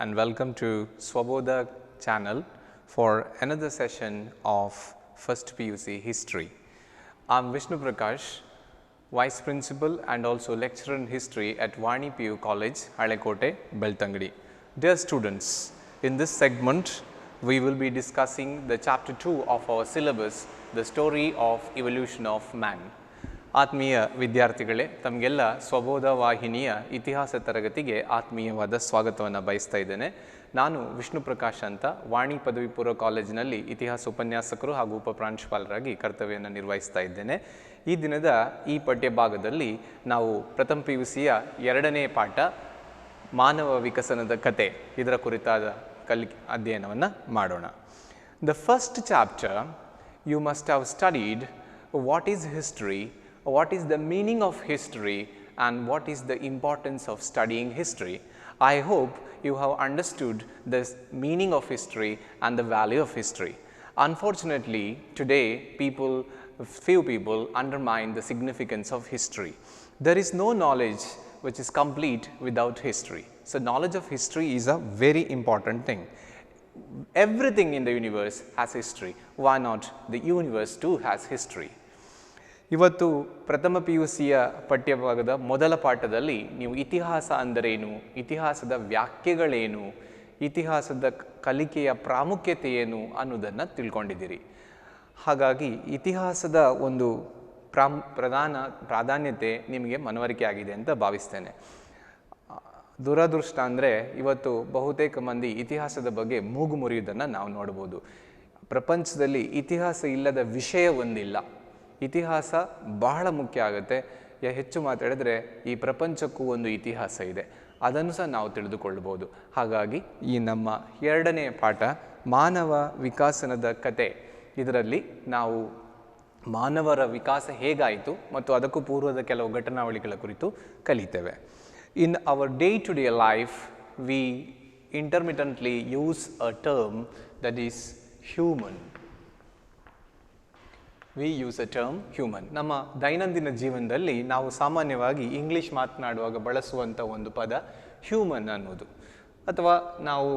and welcome to Swabodha channel for another session of First PUC History. I am Vishnu Prakash, Vice Principal and also Lecturer in History at Vani PU College, Halekote, Beltangadi. Dear students, in this segment we will be discussing the chapter 2 of our syllabus, the story of evolution of man. ಆತ್ಮೀಯ ವಿದ್ಯಾರ್ಥಿಗಳೇ, ತಮಗೆಲ್ಲ ಸ್ವಬೋಧ ವಾಹಿನಿಯ ಇತಿಹಾಸ ತರಗತಿಗೆ ಆತ್ಮೀಯವಾದ ಸ್ವಾಗತವನ್ನು ಬಯಸ್ತಾ ಇದ್ದೇನೆ. ನಾನು ವಿಷ್ಣು ಪ್ರಕಾಶ್ ಅಂತ ವಾಣಿ ಪದವಿ ಪೂರ್ವ ಕಾಲೇಜಿನಲ್ಲಿ ಇತಿಹಾಸ ಉಪನ್ಯಾಸಕರು ಹಾಗೂ ಉಪಪ್ರಾಂಶುಪಾಲರಾಗಿ ಕರ್ತವ್ಯವನ್ನು ನಿರ್ವಹಿಸ್ತಾ ಇದ್ದೇನೆ. ಈ ದಿನದ ಈ ಪಠ್ಯಭಾಗದಲ್ಲಿ ನಾವು ಪ್ರಥಮ PUCಯ ಎರಡನೇ ಪಾಠ ಮಾನವ ವಿಕಸನದ ಕತೆ ಇದರ ಕುರಿತಾದ ಅಧ್ಯಯನವನ್ನು ಮಾಡೋಣ. The first chapter you must have studied what is history, what is the meaning of history, and what is the importance of studying history. I hope you have understood the meaning of history and the value of history. Unfortunately, today few people undermine the significance of history. There is no knowledge which is complete without history. So, knowledge of history is a very important thing. Everything in the universe has history. Why not the universe too has history? ಇವತ್ತು ಪ್ರಥಮ PUCಯ ಪಠ್ಯಭಾಗದ ಮೊದಲ ಪಾಠದಲ್ಲಿ ನೀವು ಇತಿಹಾಸ ಅಂದರೇನು, ಇತಿಹಾಸದ ವ್ಯಾಖ್ಯೆಗಳೇನು, ಇತಿಹಾಸದ ಕಲಿಕೆಯ ಪ್ರಾಮುಖ್ಯತೆ ಏನು ಅನ್ನೋದನ್ನು ತಿಳ್ಕೊಂಡಿದ್ದೀರಿ. ಹಾಗಾಗಿ ಇತಿಹಾಸದ ಒಂದು ಪ್ರಾಧಾನ್ಯತೆ ನಿಮಗೆ ಮನವರಿಕೆ ಆಗಿದೆ ಅಂತ ಭಾವಿಸ್ತೇನೆ. ದುರದೃಷ್ಟ ಅಂದರೆ ಇವತ್ತು ಬಹುತೇಕ ಮಂದಿ ಇತಿಹಾಸದ ಬಗ್ಗೆ ಮೂಗು ಮುರಿಯುವುದನ್ನು ನಾವು ನೋಡ್ಬೋದು. ಪ್ರಪಂಚದಲ್ಲಿ ಇತಿಹಾಸ ಇಲ್ಲದ ವಿಷಯ ಒಂದಿಲ್ಲ. ಇತಿಹಾಸ ಬಹಳ ಮುಖ್ಯ ಆಗುತ್ತೆ. ಹೆಚ್ಚು ಮಾತಾಡಿದ್ರೆ ಈ ಪ್ರಪಂಚಕ್ಕೂ ಒಂದು ಇತಿಹಾಸ ಇದೆ, ಅದನ್ನು ಸಹ ನಾವು ತಿಳಿದುಕೊಳ್ಬೋದು. ಹಾಗಾಗಿ ಈ ನಮ್ಮ ಎರಡನೇ ಪಾಠ ಮಾನವ ವಿಕಾಸನದ ಕತೆ, ಇದರಲ್ಲಿ ನಾವು ಮಾನವರ ವಿಕಾಸ ಹೇಗಾಯಿತು ಮತ್ತು ಅದಕ್ಕೂ ಪೂರ್ವದ ಕೆಲವು ಘಟನಾವಳಿಗಳ ಕುರಿತು ಕಲಿತೇವೆ. In our day-to-day life, we intermittently use a term that is human. We use a term human. ನಮ್ಮ ದೈನಂದಿನ ಜೀವನದಲ್ಲಿ ನಾವು ಸಾಮಾನ್ಯವಾಗಿ ಇಂಗ್ಲಿಷ್ ಮಾತನಾಡುವಾಗ ಬಳಸುವಂಥ ಒಂದು ಪದ ಹ್ಯೂಮನ್ ಅನ್ನೋದು, ಅಥವಾ ನಾವು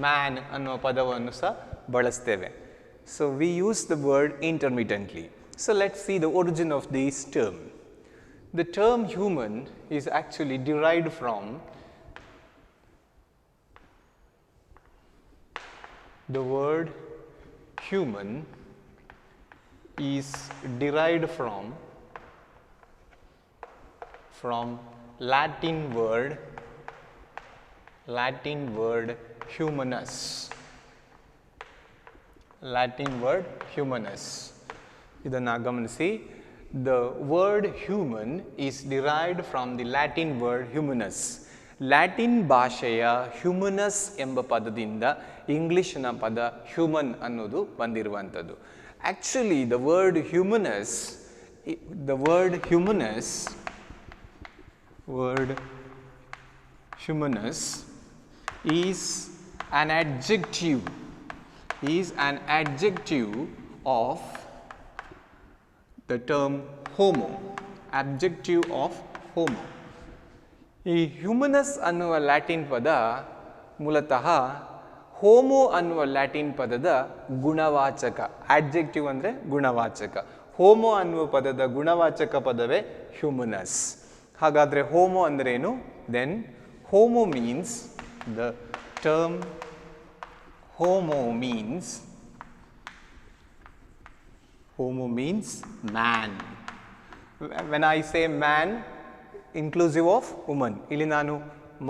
ಮ್ಯಾನ್ ಅನ್ನುವ ಪದವನ್ನು ಸಹ ಬಳಸ್ತೇವೆ. So we use the word intermittently. So let's see the origin of this term. The term human is actually derived from the word human is derived from Latin word humanus. Latin word humanus. ಇದನ್ನು ಗಮನಿಸಿ. The word human is derived from the Latin word humanus. Latin ಭಾಷೆಯ ಹ್ಯೂಮನಸ್ ಎಂಬ ಪದದಿಂದ ಇಂಗ್ಲಿಷ್ನ ಪದ human ಅನ್ನೋದು ಬಂದಿರುವಂಥದ್ದು. Actually, the word humanus is an adjective of the term homo. Adjective of homo. ಈ ಹ್ಯೂಮನಸ್ ಅನ್ನುವ ಲ್ಯಾಟಿನ್ ಪದ ಮೂಲತಃ ಹೋಮೋ ಅನ್ನುವ ಲ್ಯಾಟಿನ್ ಪದದ ಗುಣವಾಚಕ. ಆಡ್ಜೆಕ್ಟಿವ್ ಅಂದರೆ ಗುಣವಾಚಕ. ಹೋಮೋ ಅನ್ನುವ ಪದದ ಗುಣವಾಚಕ ಪದವೇ ಹ್ಯೂಮನಸ್. ಹಾಗಾದರೆ ಹೋಮೋ ಅಂದ್ರೇನು? Then homo means the term homo means man. When I say man inclusive of woman, ಇಲ್ಲಿ ನಾನು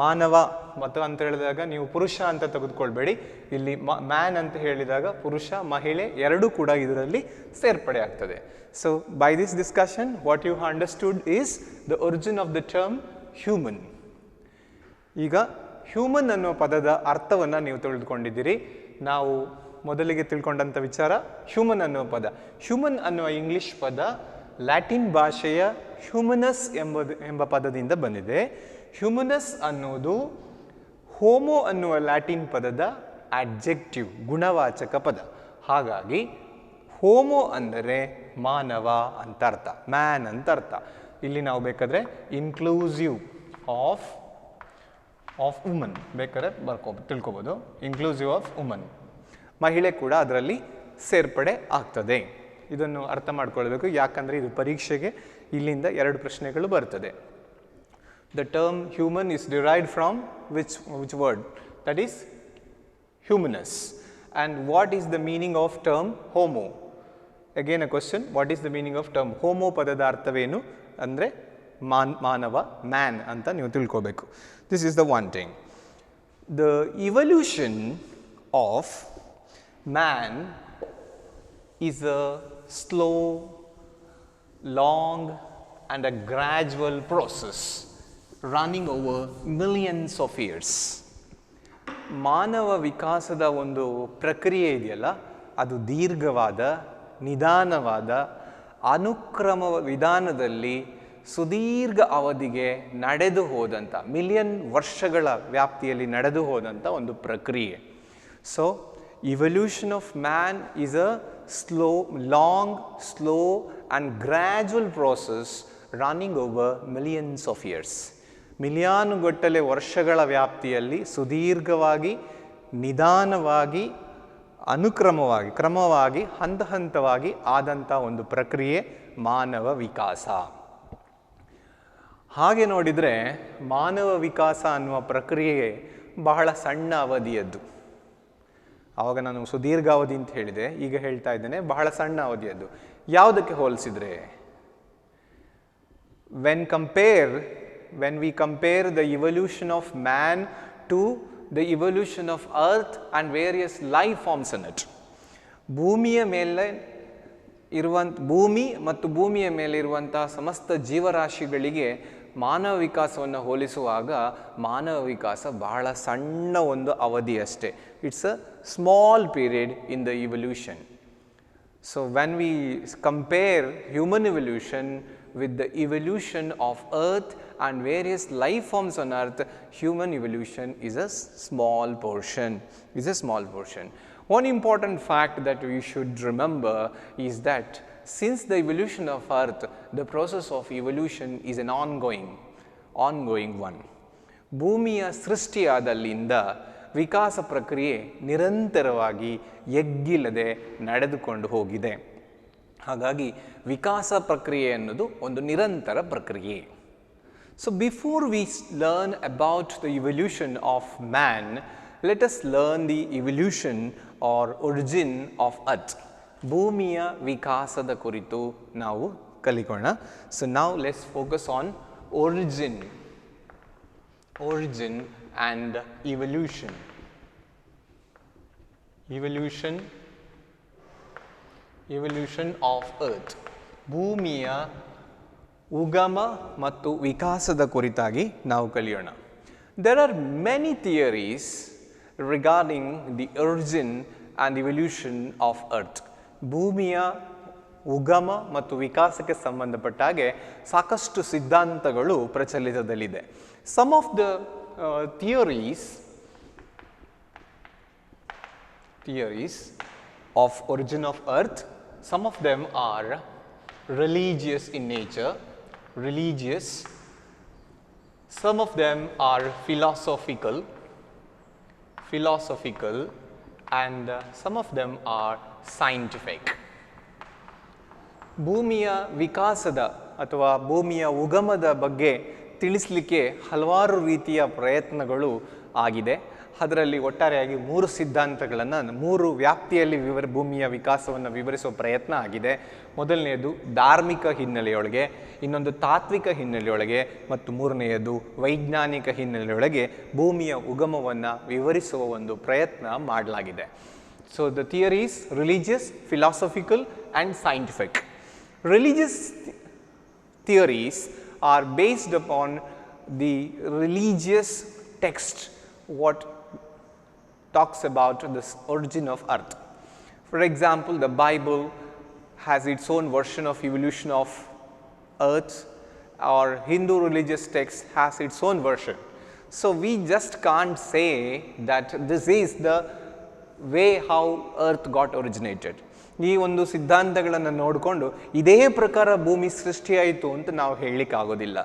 ಮಾನವ ಮತ್ತು ಅಂತ ಹೇಳಿದಾಗ ನೀವು ಪುರುಷ ಅಂತ ತೆಗೆದುಕೊಳ್ಬೇಡಿ. ಇಲ್ಲಿ ಮ್ಯಾನ್ ಅಂತ ಹೇಳಿದಾಗ ಪುರುಷ ಮಹಿಳೆ ಎರಡೂ ಕೂಡ ಇದರಲ್ಲಿ ಸೇರ್ಪಡೆ ಆಗ್ತದೆ. So by this discussion what you understood is the origin of the term human. ಈಗ ಹ್ಯೂಮನ್ ಅನ್ನೋ ಪದದ ಅರ್ಥವನ್ನು ನೀವು ತಿಳಿದುಕೊಂಡಿದ್ದೀರಿ. ನಾವು ಮೊದಲಿಗೆ ತಿಳ್ಕೊಂಡಂಥ ವಿಚಾರ ಹ್ಯೂಮನ್ ಅನ್ನುವ ಪದ. ಹ್ಯೂಮನ್ ಅನ್ನುವ ಇಂಗ್ಲಿಷ್ ಪದ ಲ್ಯಾಟಿನ್ ಭಾಷೆಯ ಹ್ಯೂಮನಸ್ ಎಂಬ ಪದದಿಂದ ಬಂದಿದೆ. ಹ್ಯೂಮನಸ್ ಅನ್ನೋದು ಹೋಮೋ ಅನ್ನುವ ಲ್ಯಾಟಿನ್ ಪದದ ಅಡ್ಜೆಕ್ಟಿವ್, ಗುಣವಾಚಕ ಪದ. ಹಾಗಾಗಿ ಹೋಮೋ ಅಂದರೆ ಮಾನವ ಅಂತ ಅರ್ಥ, ಮ್ಯಾನ್ ಅಂತ ಅರ್ಥ. ಇಲ್ಲಿ ನಾವು ಬೇಕಾದರೆ ಇನ್ಕ್ಲೂಸಿವ್ ಆಫ್ ಆಫ್ ವುಮನ್ ಬೇಕಾದ್ರೆ ತಿಳ್ಕೊಬೋದು, ಇನ್ಕ್ಲೂಸಿವ್ ಆಫ್ ವುಮನ್. ಮಹಿಳೆ ಕೂಡ ಅದರಲ್ಲಿ ಸೇರ್ಪಡೆ ಆಗ್ತದೆ. ಇದನ್ನು ಅರ್ಥ ಮಾಡ್ಕೊಳ್ಬೇಕು, ಯಾಕಂದರೆ ಇದು ಪರೀಕ್ಷೆಗೆ ಇಲ್ಲಿಂದ 2 ಪ್ರಶ್ನೆಗಳು ಬರ್ತದೆ. The term human is derived from which word? That is humanus. And what is the meaning of term homo? Again a question, what is the meaning of term homo? ಪದದ ಅರ್ಥವೇನು ಅಂದರೆ ಮಾನವ, ಮ್ಯಾನ್ ಅಂತ ನೀವು ತಿಳ್ಕೋಬೇಕು. This is the one thing. The evolution of man is a slow, long and a gradual process running over millions of years. ಮಾನವ ವಿಕಾಸದ ಒಂದು ಪ್ರಕ್ರಿಯೆ ಇದೆಯಲ್ಲ, ಅದು ದೀರ್ಘವಾದ, ನಿಧಾನವಾದ, ಅನುಕ್ರಮ ವಿಧಾನದಲ್ಲಿ ಸುದೀರ್ಘ ಅವಧಿಗೆ ನಡೆದು ಹೋದಂಥ, ಮಿಲಿಯನ್ ವರ್ಷಗಳ ವ್ಯಾಪ್ತಿಯಲ್ಲಿ ನಡೆದು ಹೋದಂಥ ಒಂದು ಪ್ರಕ್ರಿಯೆ. So evolution of man is a long, slow and gradual process running over millions of years. ಮಿಲಿಯಾನುಗಟ್ಟಲೆ ವರ್ಷಗಳ ವ್ಯಾಪ್ತಿಯಲ್ಲಿ ಸುದೀರ್ಘವಾಗಿ, ನಿಧಾನವಾಗಿ, ಕ್ರಮವಾಗಿ ಹಂತ ಹಂತವಾಗಿ ಆದಂಥ ಒಂದು ಪ್ರಕ್ರಿಯೆ ಮಾನವ ವಿಕಾಸ. ಹಾಗೆ ನೋಡಿದರೆ ಮಾನವ ವಿಕಾಸ ಅನ್ನುವ ಪ್ರಕ್ರಿಯೆ ಬಹಳ ಸಣ್ಣ ಅವಧಿಯದ್ದು. ಆವಾಗ ನಾನು ಸುದೀರ್ಘ ಅವಧಿ ಅಂತ ಹೇಳಿದೆ, ಈಗ ಹೇಳ್ತಾ ಇದ್ದೇನೆ ಬಹಳ ಸಣ್ಣ ಅವಧಿಯದ್ದು. ಯಾವುದಕ್ಕೆ ಹೋಲಿಸಿದರೆ, when we compare the evolution of man to the evolution of earth and various life forms in it, ಭೂಮಿಯ ಮೇಲೆ ಭೂಮಿ ಮತ್ತು ಭೂಮಿಯ ಮೇಲೆ ಇರುವಂತಹ ಸಮಸ್ತ ಜೀವರಾಶಿಗಳಿಗೆ ಮಾನವ ವಿಕಾಸವನ್ನು ಹೋಲಿಸುವಾಗ ಮಾನವ ವಿಕಾಸ ಬಹಳ ಸಣ್ಣ ಒಂದು ಅವಧಿ ಅಷ್ಟೇ. It's a small period in the evolution. So when we compare human evolution with the evolution of earth and various life forms on earth, human evolution is a small portion. One important fact that we should remember is that since the evolution of earth, the process of evolution is an ongoing one. ಭೂಮಿಯ ಸೃಷ್ಟಿಯಾದಲ್ಲಿಂದ ವಿಕಾಸ ಪ್ರಕ್ರಿಯೆ ನಿರಂತರವಾಗಿ ಎಗ್ಗಿಲ್ಲದೆ ನಡೆದುಕೊಂಡು ಹೋಗಿದೆ. ಹಾಗಾಗಿ ವಿಕಾಸ ಪ್ರಕ್ರಿಯೆ ಅನ್ನೋದು ಒಂದು ನಿರಂತರ ಪ್ರಕ್ರಿಯೆ. So before we learn about the evolution of man, let us learn the evolution or origin of earth. ಭೂಮಿಯ ವಿಕಾಸದ ಕುರಿತು ನಾವು ಕಲಿಯೋಣ. So now let's focus on origin and evolution. Evolution of earth. ಭೂಮಿಯ ಉಗಮ ಮತ್ತು ವಿಕಾಸದ ಕುರಿತಾಗಿ ನಾವು ಕಲಿಯೋಣ. There are many theories regarding the origin and evolution of earth. ಭೂಮಿಯ ಉಗಮ ಮತ್ತು ವಿಕಾಸಕ್ಕೆ ಸಂಬಂಧಪಟ್ಟ ಹಾಗೆ ಸಾಕಷ್ಟು ಸಿದ್ಧಾಂತಗಳು ಪ್ರಚಲಿತದಲ್ಲಿದೆ. Some of the theories of origin of earth, some of them are religious in nature, some of them are philosophical, and some of them are scientific. ಭೂಮಿಯ ವಿಕಾಸದ ಅಥವಾ ಭೂಮಿಯ ಉಗಮದ ಬಗ್ಗೆ ತಿಳಿಸಲಿಕ್ಕೆ ಹಲವಾರು ರೀತಿಯ ಪ್ರಯತ್ನಗಳು ಆಗಿದೆ. ಅದರಲ್ಲಿ ಒಟ್ಟಾರೆಯಾಗಿ 3 ಸಿದ್ಧಾಂತಗಳನ್ನು 3 ವ್ಯಾಪ್ತಿಯಲ್ಲಿ ಭೂಮಿಯ ವಿಕಾಸವನ್ನು ವಿವರಿಸುವ ಪ್ರಯತ್ನ ಆಗಿದೆ. ಮೊದಲನೆಯದು ಧಾರ್ಮಿಕ ಹಿನ್ನೆಲೆಯೊಳಗೆ, ಇನ್ನೊಂದು ತಾತ್ವಿಕ ಹಿನ್ನೆಲೆಯೊಳಗೆ ಮತ್ತು ಮೂರನೆಯದು ವೈಜ್ಞಾನಿಕ ಹಿನ್ನೆಲೆಯೊಳಗೆ ಭೂಮಿಯ ಉಗಮವನ್ನು ವಿವರಿಸುವ ಒಂದು ಪ್ರಯತ್ನ ಮಾಡಲಾಗಿದೆ. So the theories religious, philosophical and scientific. Religious theories are based upon the religious text what talks about the origin of earth. For example, the Bible has its own version of evolution of earth, or Hindu religious text has its own version. So we just can't say that this is the way how earth got originated. ಈ ಒಂದು ಸಿದ್ಧಾಂತಗಳನ್ನು ನೋಡಿಕೊಂಡು ಇದೇ ಪ್ರಕಾರ ಭೂಮಿ ಸೃಷ್ಟಿಯಾಯಿತು ಅಂತ ನಾವು ಹೇಳಲಿಕ್ಕಾಗೋದಿಲ್ಲ.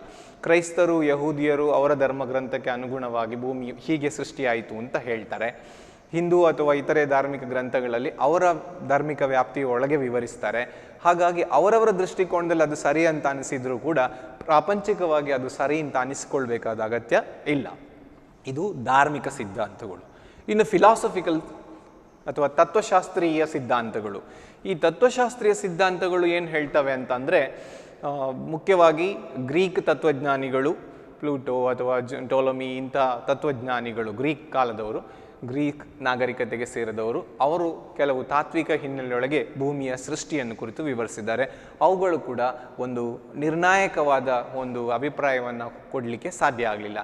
ಕ್ರೈಸ್ತರು, ಯಹೂದಿಯರು ಅವರ ಧರ್ಮಗ್ರಂಥಕ್ಕೆ ಅನುಗುಣವಾಗಿ ಭೂಮಿ ಹೀಗೆ ಸೃಷ್ಟಿಯಾಯಿತು ಅಂತ ಹೇಳ್ತಾರೆ. ಹಿಂದೂ ಅಥವಾ ಇತರೆ ಧಾರ್ಮಿಕ ಗ್ರಂಥಗಳಲ್ಲಿ ಅವರ ಧಾರ್ಮಿಕ ವ್ಯಾಪ್ತಿಯ ಒಳಗೆ ವಿವರಿಸ್ತಾರೆ. ಹಾಗಾಗಿ ಅವರವರ ದೃಷ್ಟಿಕೋನದಲ್ಲಿ ಅದು ಸರಿ ಅಂತ ಅನಿಸಿದ್ರೂ ಕೂಡ ಪ್ರಾಪಂಚಿಕವಾಗಿ ಅದು ಸರಿ ಅಂತ ಅನಿಸ್ಕೊಳ್ಬೇಕಾದ ಅಗತ್ಯ ಇಲ್ಲ. ಇದು ಧಾರ್ಮಿಕ ಸಿದ್ಧಾಂತಗಳು. ಇನ್ನು ಫಿಲಾಸಫಿಕಲ್ ಅಥವಾ ತತ್ವಶಾಸ್ತ್ರೀಯ ಸಿದ್ಧಾಂತಗಳು. ಈ ತತ್ವಶಾಸ್ತ್ರೀಯ ಸಿದ್ಧಾಂತಗಳು ಏನು ಹೇಳ್ತವೆ ಅಂತಂದರೆ, ಮುಖ್ಯವಾಗಿ ಗ್ರೀಕ್ ತತ್ವಜ್ಞಾನಿಗಳು, ಪ್ಲೂಟೋ ಅಥವಾ ಟೋಲಮಿ ಇಂಥ ತತ್ವಜ್ಞಾನಿಗಳು, ಗ್ರೀಕ್ ಕಾಲದವರು, ಗ್ರೀಕ್ ನಾಗರಿಕತೆಗೆ ಸೇರಿದವರು, ಅವರು ಕೆಲವು ತಾತ್ವಿಕ ಹಿನ್ನೆಲೆಯೊಳಗೆ ಭೂಮಿಯ ಸೃಷ್ಟಿಯನ್ನು ಕುರಿತು ವಿವರಿಸಿದ್ದಾರೆ. ಅವುಗಳು ಕೂಡ ಒಂದು ನಿರ್ಣಾಯಕವಾದ ಒಂದು ಅಭಿಪ್ರಾಯವನ್ನು ಕೊಡಲಿಕ್ಕೆ ಸಾಧ್ಯ ಆಗಲಿಲ್ಲ.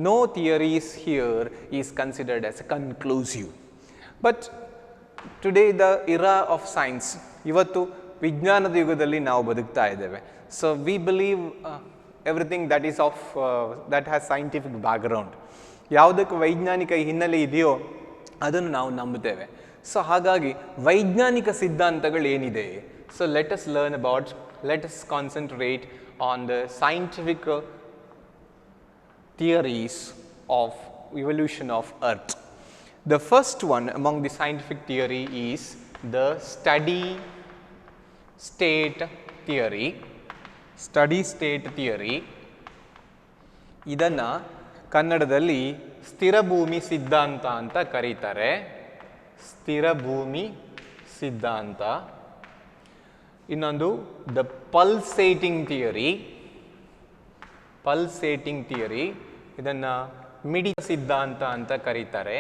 No theories here is considered as a conclusive. But today the era of science, ಇವತ್ತು ವಿಜ್ಞಾನದ ಯುಗದಲ್ಲಿ ನಾವು ಬದುಕ್ತಾ ಇದ್ದೇವೆ. So we believe everything that is that has scientific background. ಯಾವುದಕ್ಕೆ ವೈಜ್ಞಾನಿಕ ಹಿನ್ನೆಲೆ ಇದೆಯೋ ಅದನ್ನು ನಾವು ನಂಬುತ್ತೇವೆ. ಸೊ ಹಾಗಾಗಿ ವೈಜ್ಞಾನಿಕ ಸಿದ್ಧಾಂತಗಳು ಏನಿದೆ, so let us learn about, let us concentrate on the scientific theories of evolution of earth. The first one among the scientific theory is the steady state theory. Steady state theory. ಇದನ್ನು ಕನ್ನಡದಲ್ಲಿ ಸ್ಥಿರ ಭೂಮಿ ಸಿದ್ಧಾಂತ ಅಂತ ಕರೀತಾರೆ. ಸ್ಥಿರ ಭೂಮಿ ಸಿದ್ಧಾಂತ. ಇನ್ನೊಂದು the pulsating theory. Pulsating theory, ಇದನ್ನು ಮಿಡಿತ ಸಿದ್ಧಾಂತ ಅಂತ ಕರೀತಾರೆ.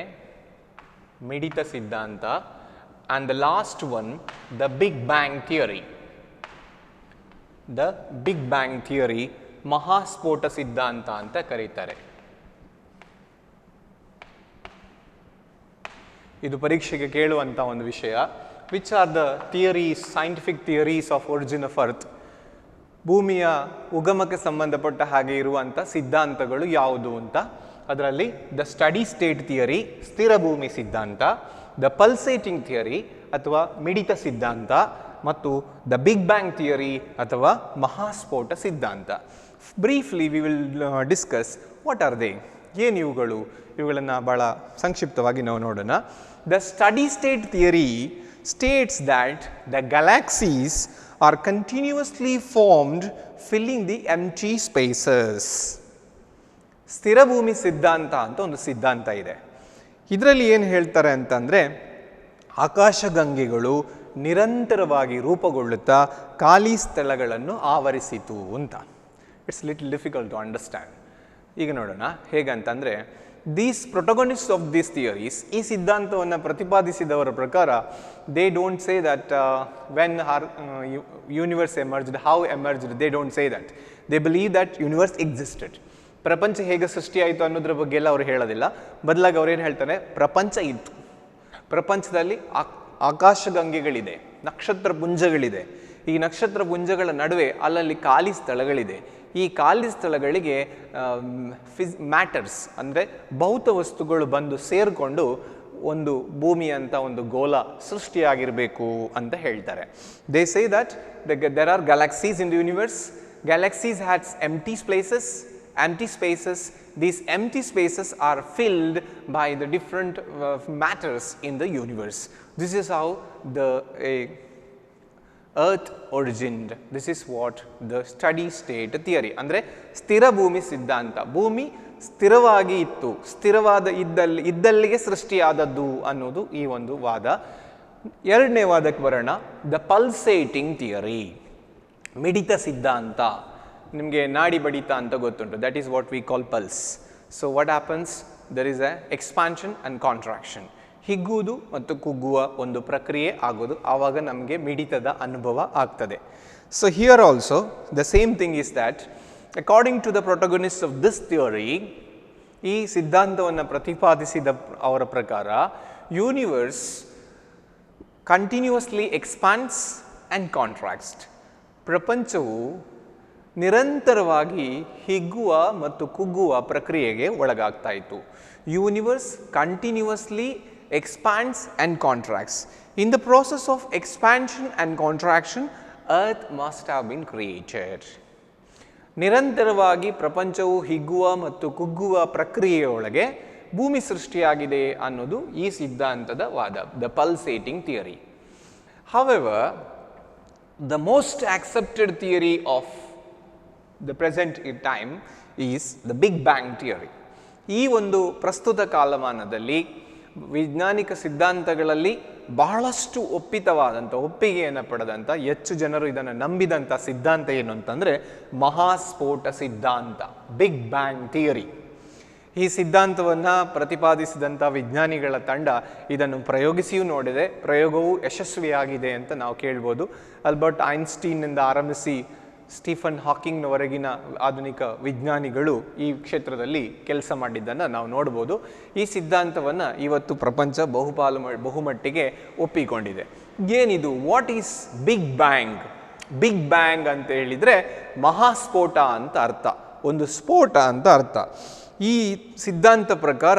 ಮಿಡಿತ ಸಿದ್ಧಾಂತ. And the last one the big bang theory. The big bang theory ಮಹಾಸ್ಫೋಟ ಸಿದ್ಧಾಂತ ಅಂತ ಕರೀತಾರೆ. ಇದು ಪರೀಕ್ಷೆಗೆ ಕೇಳುವಂಥ ಒಂದು ವಿಷಯ. Which are the theories, scientific theories of origin of earth? ಭೂಮಿಯ ಉಗಮಕ್ಕೆ ಸಂಬಂಧಪಟ್ಟ ಹಾಗೆ ಇರುವಂಥ ಸಿದ್ಧಾಂತಗಳು ಯಾವುದು ಅಂತ. ಅದರಲ್ಲಿ ದ ಸ್ಟಡಿ ಸ್ಟೇಟ್ ಥಿಯರಿ, ಸ್ಥಿರ ಭೂಮಿ ಸಿದ್ಧಾಂತ, ದ ಪಲ್ಸೇಟಿಂಗ್ ಥಿಯರಿ ಅಥವಾ ಮಿಡಿತ ಸಿದ್ಧಾಂತ, ಮತ್ತು ದ ಬಿಗ್ ಬ್ಯಾಂಗ್ ಥಿಯರಿ ಅಥವಾ ಮಹಾಸ್ಫೋಟ ಸಿದ್ಧಾಂತ. Briefly V will discuss what are they, ಏನು ಇವುಗಳು, ಇವುಗಳನ್ನು ಭಾಳ ಸಂಕ್ಷಿಪ್ತವಾಗಿ ನಾವು ನೋಡೋಣ. The study state theory states that the galaxies are continuously formed filling the empty spaces. ಸ್ಥಿರ ಭೂಮಿ ಸಿದ್ಧಾಂತ ಅಂತ ಒಂದು ಸಿದ್ಧಾಂತ ಇದೆ. ಇದರಲ್ಲಿ ಏನು ಹೇಳ್ತಾರೆ ಅಂತಂದರೆ, ಆಕಾಶಗಂಗೆಗಳು ನಿರಂತರವಾಗಿ ರೂಪುಗೊಳ್ಳುತ್ತಾ ಖಾಲಿ ಸ್ಥಳಗಳನ್ನು ಆವರಿಸಿತು ಅಂತ. It's little difficult to understand. ಈಗ ನೋಡೋಣ ಹೇಗಂತಂದರೆ, these protagonist of these theories, ಈ ಸಿದ್ಧಾಂತವನ್ನು ಪ್ರತಿಪಾದಿಸಿದವರ ಪ್ರಕಾರ, they don't say that when our universe emerged, how emerged, they don't say that. They believe that universe existed. ಪ್ರಪಂಚ ಹೇಗೆ ಸೃಷ್ಟಿಯಾಯಿತು ಅನ್ನೋದ್ರ ಬಗ್ಗೆ ಎಲ್ಲ ಅವ್ರು ಹೇಳೋದಿಲ್ಲ. ಬದಲಾಗಿ ಅವ್ರೇನು ಹೇಳ್ತಾರೆ, ಪ್ರಪಂಚ ಇತ್ತು, ಪ್ರಪಂಚದಲ್ಲಿ ಆಕಾಶಗಂಗೆಗಳಿದೆ, ನಕ್ಷತ್ರ ಪುಂಜಗಳಿದೆ, ಈ ನಕ್ಷತ್ರ ಪುಂಜಗಳ ನಡುವೆ ಅಲ್ಲಲ್ಲಿ ಖಾಲಿ ಸ್ಥಳಗಳಿದೆ. ಈ ಖಾಲಿ ಸ್ಥಳಗಳಿಗೆ ಮ್ಯಾಟರ್ಸ್ ಅಂದರೆ ಭೌತ ವಸ್ತುಗಳು ಬಂದು ಸೇರಿಕೊಂಡು ಒಂದು ಭೂಮಿ ಅಂತ ಒಂದು ಗೋಲ ಸೃಷ್ಟಿಯಾಗಿರಬೇಕು ಅಂತ ಹೇಳ್ತಾರೆ. They say that there are galaxies in the universe. Galaxies has empty spaces. These empty spaces are filled by the different matters in the universe. This is how the earth origined. This is what the steady state theory. ಅಂದರೆ ಸ್ಥಿರ ಭೂಮಿ ಸಿದ್ಧಾಂತ. ಭೂಮಿ ಸ್ಥಿರವಾಗಿ ಇತ್ತು, ಸ್ಥಿರವಾದ ಇದ್ದಲ್ಲಿಗೆ ಸೃಷ್ಟಿಯಾದದ್ದು ಅನ್ನೋದು ಈ ಒಂದು ವಾದ. ಎರಡನೇ ವಾದಕ್ಕೆ ಬರೋಣ, ದ ಪಲ್ಸೇಟಿಂಗ್ ಥಿಯರಿ, ಮಿಡಿತ ಸಿದ್ಧಾಂತ. ನಿಮಗೆ ನಾಡಿ ಬಡಿತ ಅಂತ ಗೊತ್ತುಂಟು, that is what we call pulse. So what happens, there is a expansion and contraction. ಹಿಗ್ಗುವುದು ಮತ್ತು ಕುಗ್ಗುವ ಒಂದು ಪ್ರಕ್ರಿಯೆ ಆಗೋದು, ಆವಾಗ ನಮಗೆ ಮಿಡಿತದ ಅನುಭವ ಆಗ್ತದೆ. So here also the same thing is that according to the protagonist of this theory, ಈ ಸಿದ್ಧಾಂತವನ್ನು ಪ್ರತಿಪಾದಿಸಿದ ಅವರ ಪ್ರಕಾರ, universe continuously expands and contracts. ಪ್ರಪಂಚವು ನಿರಂತರವಾಗಿ ಹಿಗ್ಗುವ ಮತ್ತು ಕುಗ್ಗುವ ಪ್ರಕ್ರಿಯೆಗೆ ಒಳಗಾಗ್ತಾ ಇತ್ತು. Universe continuously expands and contracts. In the process of expansion and contraction, earth must have been created. ನಿರಂತರವಾಗಿ ಪ್ರಪಂಚವು ಹಿಗ್ಗುವ ಮತ್ತು ಕುಗ್ಗುವ ಪ್ರಕ್ರಿಯೆಯೊಳಗೆ ಭೂಮಿ ಸೃಷ್ಟಿಯಾಗಿದೆ ಅನ್ನೋದು ಈ ಸಿದ್ಧಾಂತದ ವಾದ, the pulsating theory. However, the most accepted theory of the present time is the Big Bang theory. ಈ ಒಂದು ಪ್ರಸ್ತುತ ಕಾಲಮಾನದಲ್ಲಿ ವೈಜ್ಞಾನಿಕ ಸಿದ್ಧಾಂತಗಳಲ್ಲಿ ಬಹಳಷ್ಟು ಒಪ್ಪಿಗೆಯನ್ನು ಪಡೆದಂಥ, ಹೆಚ್ಚು ಜನರು ಇದನ್ನು ನಂಬಿದಂಥ ಸಿದ್ಧಾಂತ ಏನು ಅಂತಂದರೆ ಮಹಾಸ್ಫೋಟ ಸಿದ್ಧಾಂತ, ಬಿಗ್ ಬ್ಯಾಂಗ್ ಥಿಯರಿ. ಈ ಸಿದ್ಧಾಂತವನ್ನು ಪ್ರತಿಪಾದಿಸಿದಂಥ ವಿಜ್ಞಾನಿಗಳ ತಂಡ ಇದನ್ನು ಪ್ರಯೋಗಿಸಿಯೂ ನೋಡಿದೆ, ಪ್ರಯೋಗವು ಯಶಸ್ವಿಯಾಗಿದೆ ಅಂತ ನಾವು ಕೇಳ್ಬೋದು. ಆಲ್ಬರ್ಟ್ ಐನ್ಸ್ಟೀನ್ನಿಂದ ಆರಂಭಿಸಿ ಸ್ಟೀಫನ್ ಹಾಕಿಂಗ್ನವರೆಗಿನ ಆಧುನಿಕ ವಿಜ್ಞಾನಿಗಳು ಈ ಕ್ಷೇತ್ರದಲ್ಲಿ ಕೆಲಸ ಮಾಡಿದ್ದನ್ನು ನಾವು ನೋಡ್ಬೋದು. ಈ ಸಿದ್ಧಾಂತವನ್ನು ಇವತ್ತು ಪ್ರಪಂಚ ಬಹುಮಟ್ಟಿಗೆ ಒಪ್ಪಿಕೊಂಡಿದೆ. ಏನಿದು, what is big bang? Big bang ಅಂತ ಹೇಳಿದರೆ ಮಹಾಸ್ಫೋಟ ಅಂತ ಅರ್ಥ, ಒಂದು ಸ್ಫೋಟ ಅಂತ ಅರ್ಥ. ಈ ಸಿದ್ಧಾಂತ ಪ್ರಕಾರ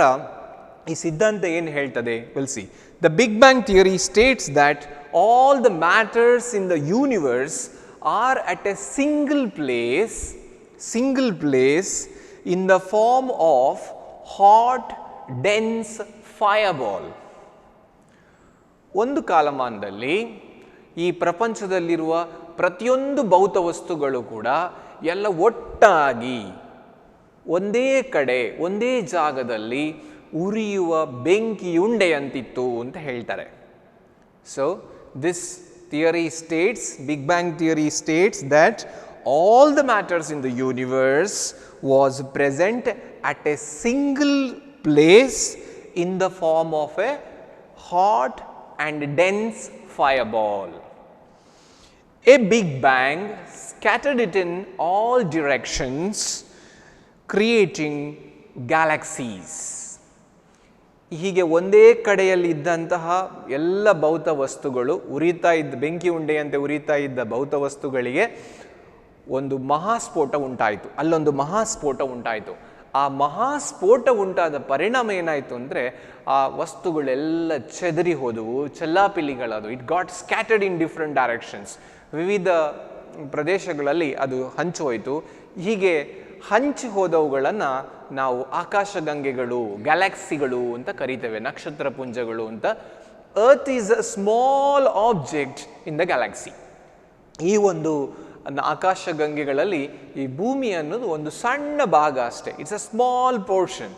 ಈ ಸಿದ್ಧಾಂತ ಏನು ಹೇಳ್ತದೆ, we'll see. The big bang theory states that all the matters in the universe are at a single place in the form of hot dense fireball. ಒಂದು ಕಾಲಮಾನದಲ್ಲಿ ಈ ಪ್ರಪಂಚದಲ್ಲಿರುವ ಪ್ರತಿಯೊಂದು ಭೌತ ವಸ್ತುಗಳು ಕೂಡ ಎಲ್ಲ ಒಟ್ಟಾಗಿ ಒಂದೇ ಕಡೆ ಒಂದೇ ಜಾಗದಲ್ಲಿ ಉರಿಯುವ ಬೆಂಕಿಯುಂಡೆಯಂತಿತ್ತು ಅಂತ ಹೇಳ್ತಾರೆ. So this theory states, Big Bang theory states that all the matters in the universe was present at a single place in the form of a hot and dense fireball. A Big Bang scattered it in all directions, creating galaxies. ಹೀಗೆ ಒಂದೇ ಕಡೆಯಲ್ಲಿ ಇದ್ದಂತಹ ಎಲ್ಲ ಭೌತ ವಸ್ತುಗಳು ಬೆಂಕಿ ಉಂಡೆಯಂತೆ ಉರಿತಾ ಇದ್ದ ಭೌತ ವಸ್ತುಗಳಿಗೆ ಒಂದು ಮಹಾಸ್ಫೋಟ ಉಂಟಾಯಿತು. ಅಲ್ಲೊಂದು ಮಹಾಸ್ಫೋಟ ಉಂಟಾಯಿತು. ಆ ಮಹಾಸ್ಫೋಟ ಉಂಟಾದ ಪರಿಣಾಮ ಏನಾಯಿತು ಅಂದರೆ ಆ ವಸ್ತುಗಳೆಲ್ಲ ಚೆದರಿ ಹೋದವು, ಚೆಲ್ಲಾಪಿಲ್ಲಿಗಳಾದವು. It got scattered in different directions. ವಿವಿಧ ಪ್ರದೇಶಗಳಲ್ಲಿ ಅದು ಹಂಚು ಹೋಯಿತು. ಹೀಗೆ ಹಂಚಿ ಹೋದವುಗಳನ್ನು ನಾವು ಆಕಾಶಗಂಗೆಗಳು, ಗ್ಯಾಲಕ್ಸಿಗಳು ಅಂತ ಕರಿತೇವೆ, ನಕ್ಷತ್ರ ಪುಂಜಗಳು ಅಂತ. Earth is a small object in the Galaxy. ಈ ಒಂದು ಆಕಾಶಗಂಗೆಗಳಲ್ಲಿ ಈ ಭೂಮಿ ಅನ್ನೋದು ಒಂದು ಸಣ್ಣ ಭಾಗ ಅಷ್ಟೇ. It's a small portion.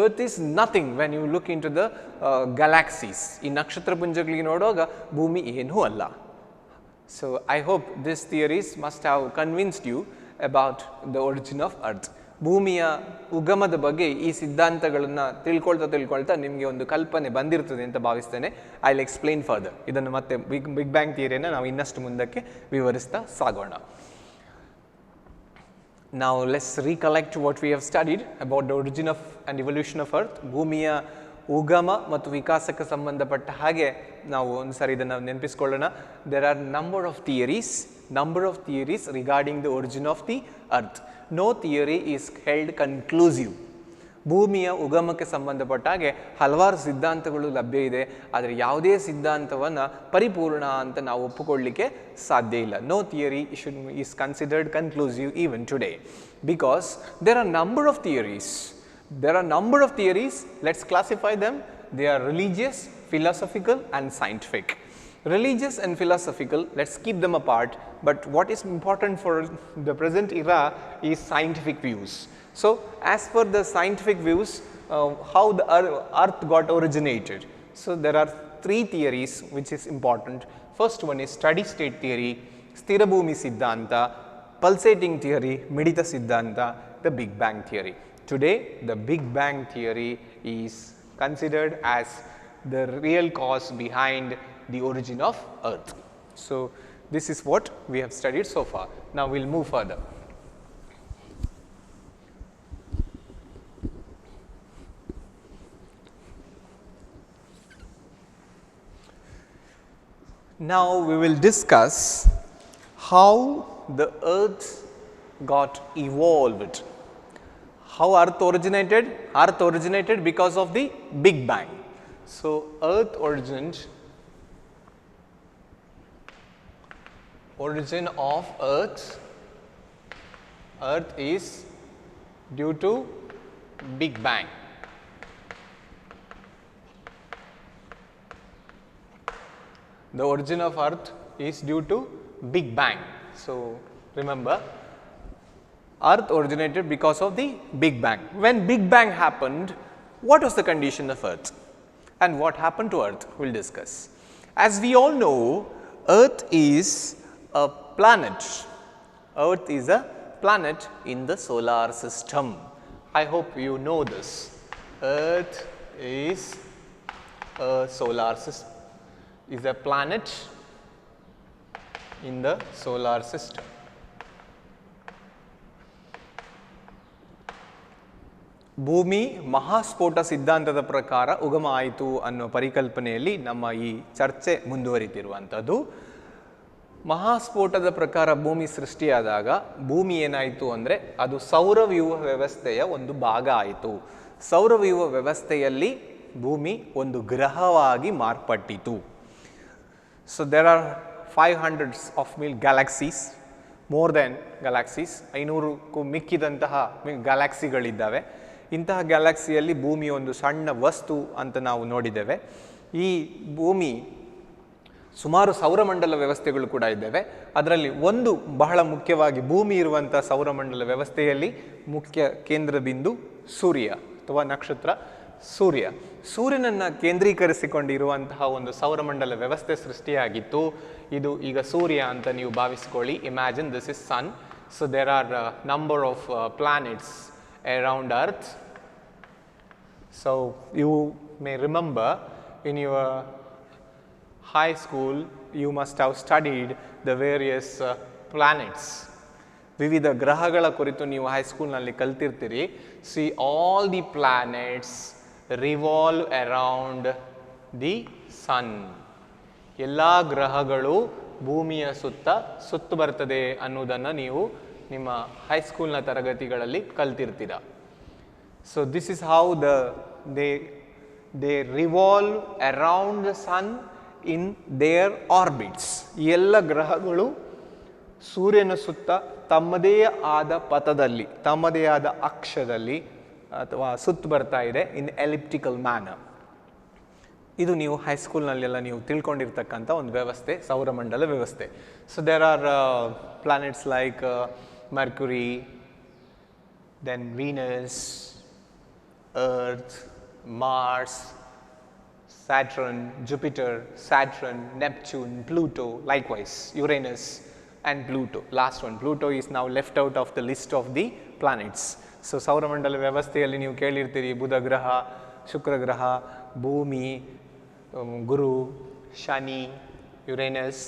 Earth is nothing when you look into the galaxies. ಈ ನಕ್ಷತ್ರ ಪುಂಜಗಳಿಗೆ ನೋಡುವಾಗ ಭೂಮಿ ಏನೂ ಅಲ್ಲ. So I hope this theories must have convinced you about the origin of earth. ಭೂಮಿಯ ಉಗಮದ ಬಗ್ಗೆ ಈ ಸಿದ್ಧಾಂತಗಳನ್ನು ತಿಳ್ಕೊಳ್ತಾ ನಿಮಗೆ ಒಂದು ಕಲ್ಪನೆ ಬಂದಿರ್ತದೆ ಅಂತ ಭಾವಿಸ್ತೇನೆ. I will explain further. ಇದನ್ನು ಮತ್ತೆ ಬಿಗ್ ಬ್ಯಾಂಗ್ ಥಿಯರಿಯನ್ನು ನಾವು ಇನ್ನಷ್ಟು ಮುಂದಕ್ಕೆ ವಿವರಿಸ್ತಾ ಸಾಗೋಣ. Now let's recollect what we have studied about the origin of and evolution of earth. ಭೂಮಿಯ ಉಗಮ ಮತ್ತು ವಿಕಾಸಕ್ಕೆ ಸಂಬಂಧಪಟ್ಟ ಹಾಗೆ ನಾವು ಒಂದು ಸಾರಿ ಇದನ್ನು ನೆನಪಿಸ್ಕೊಳ್ಳೋಣ. There are number of theories regarding the origin of the earth. No theory is held conclusive. ಭೂಮಿಯ ಉಗಮಕ್ಕೆ ಸಂಬಂಧಪಟ್ಟ ಹಾಗೆ ಹಲವಾರು ಸಿದ್ಧಾಂತಗಳು ಲಭ್ಯ ಇದೆ, ಆದರೆ ಯಾವುದೇ ಸಿದ್ಧಾಂತವನ್ನು ಪರಿಪೂರ್ಣ ಅಂತ ನಾವು ಒಪ್ಪಿಕೊಳ್ಳಲಿಕ್ಕೆ ಸಾಧ್ಯ ಇಲ್ಲ. No theory is considered conclusive even today because there are number of theories. Let's classify them. They are religious, philosophical and scientific. Religious and philosophical, let's keep them apart, but what is important for the present era is scientific views. So as per the scientific views, how the earth got originated. So there are three theories which is important. First one is steady state theory, Sthirabhumi Siddhanta, pulsating theory, Midita Siddhanta, the Big Bang theory. Today the Big Bang theory is considered as the real cause behind the origin of earth. So this is what we have studied so far. Now we will move further. Now we will discuss how the earth got evolved. How earth originated? Earth originated because of the Big Bang. So earth origin of earth is due to Big Bang. The origin of earth is due to Big Bang. So remember, earth originated because of the Big Bang. When Big Bang happened, what was the condition of earth and what happened to earth, we will discuss. As we all know, earth is a planet. Earth is a planet in the solar system. I hope you know this. Earth is a solar system, is a planet in the solar system. ಭೂಮಿ ಮಹಾಸ್ಫೋಟ ಸಿದ್ಧಾಂತದ ಪ್ರಕಾರ ಉಗಮ ಆಯಿತು ಅನ್ನೋ ಪರಿಕಲ್ಪನೆಯಲ್ಲಿ ನಮ್ಮ ಈ ಚರ್ಚೆ ಮುಂದುವರಿತಿರುವಂಥದ್ದು. ಮಹಾಸ್ಫೋಟದ ಪ್ರಕಾರ ಭೂಮಿ ಸೃಷ್ಟಿಯಾದಾಗ ಭೂಮಿ ಏನಾಯಿತು ಅಂದರೆ ಅದು ಸೌರವ್ಯೂಹ ವ್ಯವಸ್ಥೆಯ ಒಂದು ಭಾಗ ಆಯಿತು. ಸೌರವ್ಯೂಹ ವ್ಯವಸ್ಥೆಯಲ್ಲಿ ಭೂಮಿ ಒಂದು ಗ್ರಹವಾಗಿ ಮಾರ್ಪಟ್ಟಿತು. So there are 500s of galaxies, more than galaxies, 500ಕ್ಕೂ ಮಿಕ್ಕಿದಂತಹ ಗ್ಯಾಲಕ್ಸಿಗಳಿದ್ದಾವೆ. ಇಂತಹ ಗ್ಯಾಲಕ್ಸಿಯಲ್ಲಿ ಭೂಮಿ ಒಂದು ಸಣ್ಣ ವಸ್ತು ಅಂತ ನಾವು ನೋಡಿದ್ದೇವೆ. ಈ ಭೂಮಿ ಸುಮಾರು ಸೌರಮಂಡಲ ವ್ಯವಸ್ಥೆಗಳು ಕೂಡ ಇದ್ದಾವೆ. ಅದರಲ್ಲಿ ಒಂದು ಬಹಳ ಮುಖ್ಯವಾಗಿ ಭೂಮಿ ಇರುವಂಥ ಸೌರಮಂಡಲ ವ್ಯವಸ್ಥೆಯಲ್ಲಿ ಮುಖ್ಯ ಕೇಂದ್ರ ಬಿಂದು ಸೂರ್ಯ ಅಥವಾ ನಕ್ಷತ್ರ ಸೂರ್ಯ. ಸೂರ್ಯನನ್ನು ಕೇಂದ್ರೀಕರಿಸಿಕೊಂಡಿರುವಂತಹ ಒಂದು ಸೌರಮಂಡಲ ವ್ಯವಸ್ಥೆ ಸೃಷ್ಟಿಯಾಗಿತ್ತು. ಇದು ಈಗ ಸೂರ್ಯ ಅಂತ ನೀವು ಭಾವಿಸ್ಕೊಳ್ಳಿ. Imagine this is sun. So there are number of planets around earth. So you may remember in your high school you must have studied the various planets. ವಿವಿಧ ಗ್ರಹಗಳ ಕುರಿತು ನೀವು ಹೈಸ್ಕೂಲ್ನಲ್ಲಿ ಕಲ್ತಿರ್ತೀರಿ. See, all the planets revolve around the sun. ಎಲ್ಲ ಗ್ರಹಗಳು ಭೂಮಿಯ ಸುತ್ತು ಬರ್ತದೆ ಅನ್ನೋದನ್ನು ನೀವು ನಿಮ್ಮ ಹೈಸ್ಕೂಲ್ನ ತರಗತಿಗಳಲ್ಲಿ ಕಲ್ತಿರ್ತೀರ. So this is how they revolve around the sun in their orbits. ಈ ಎಲ್ಲ ಗ್ರಹಗಳು ಸೂರ್ಯನ ಸುತ್ತ ತಮ್ಮದೇ ಆದ ಪಥದಲ್ಲಿ, ತಮ್ಮದೇ ಆದ ಅಕ್ಷದಲ್ಲಿ ಅಥವಾ ಸುತ್ತು ಬರ್ತಾ ಇದೆ ಇನ್ ಎಲಿಪ್ಟಿಕಲ್ ಮ್ಯಾನರ್. ಇದು ನೀವು ಹೈಸ್ಕೂಲ್ನಲ್ಲೆಲ್ಲ ನೀವು ತಿಳ್ಕೊಂಡಿರ್ತಕ್ಕಂಥ ಒಂದು ವ್ಯವಸ್ಥೆ, ಸೌರಮಂಡಲ ವ್ಯವಸ್ಥೆ. So there are planets like Mercury, then Venus, Earth, Mars, Saturn, Jupiter, Saturn, Neptune, Pluto, likewise Uranus and Pluto. Last one, Pluto is now left out of the list of the planets. So ಸೌರಮಂಡಲ ವ್ಯವಸ್ಥೆಯಲ್ಲಿ ನೀವು ಕೇಳಿರ್ತೀರಿ ಬುಧ ಗ್ರಹ, ಶುಕ್ರ ಗ್ರಹ, ಭೂಮಿ, ಗುರು, Shani, Uranus,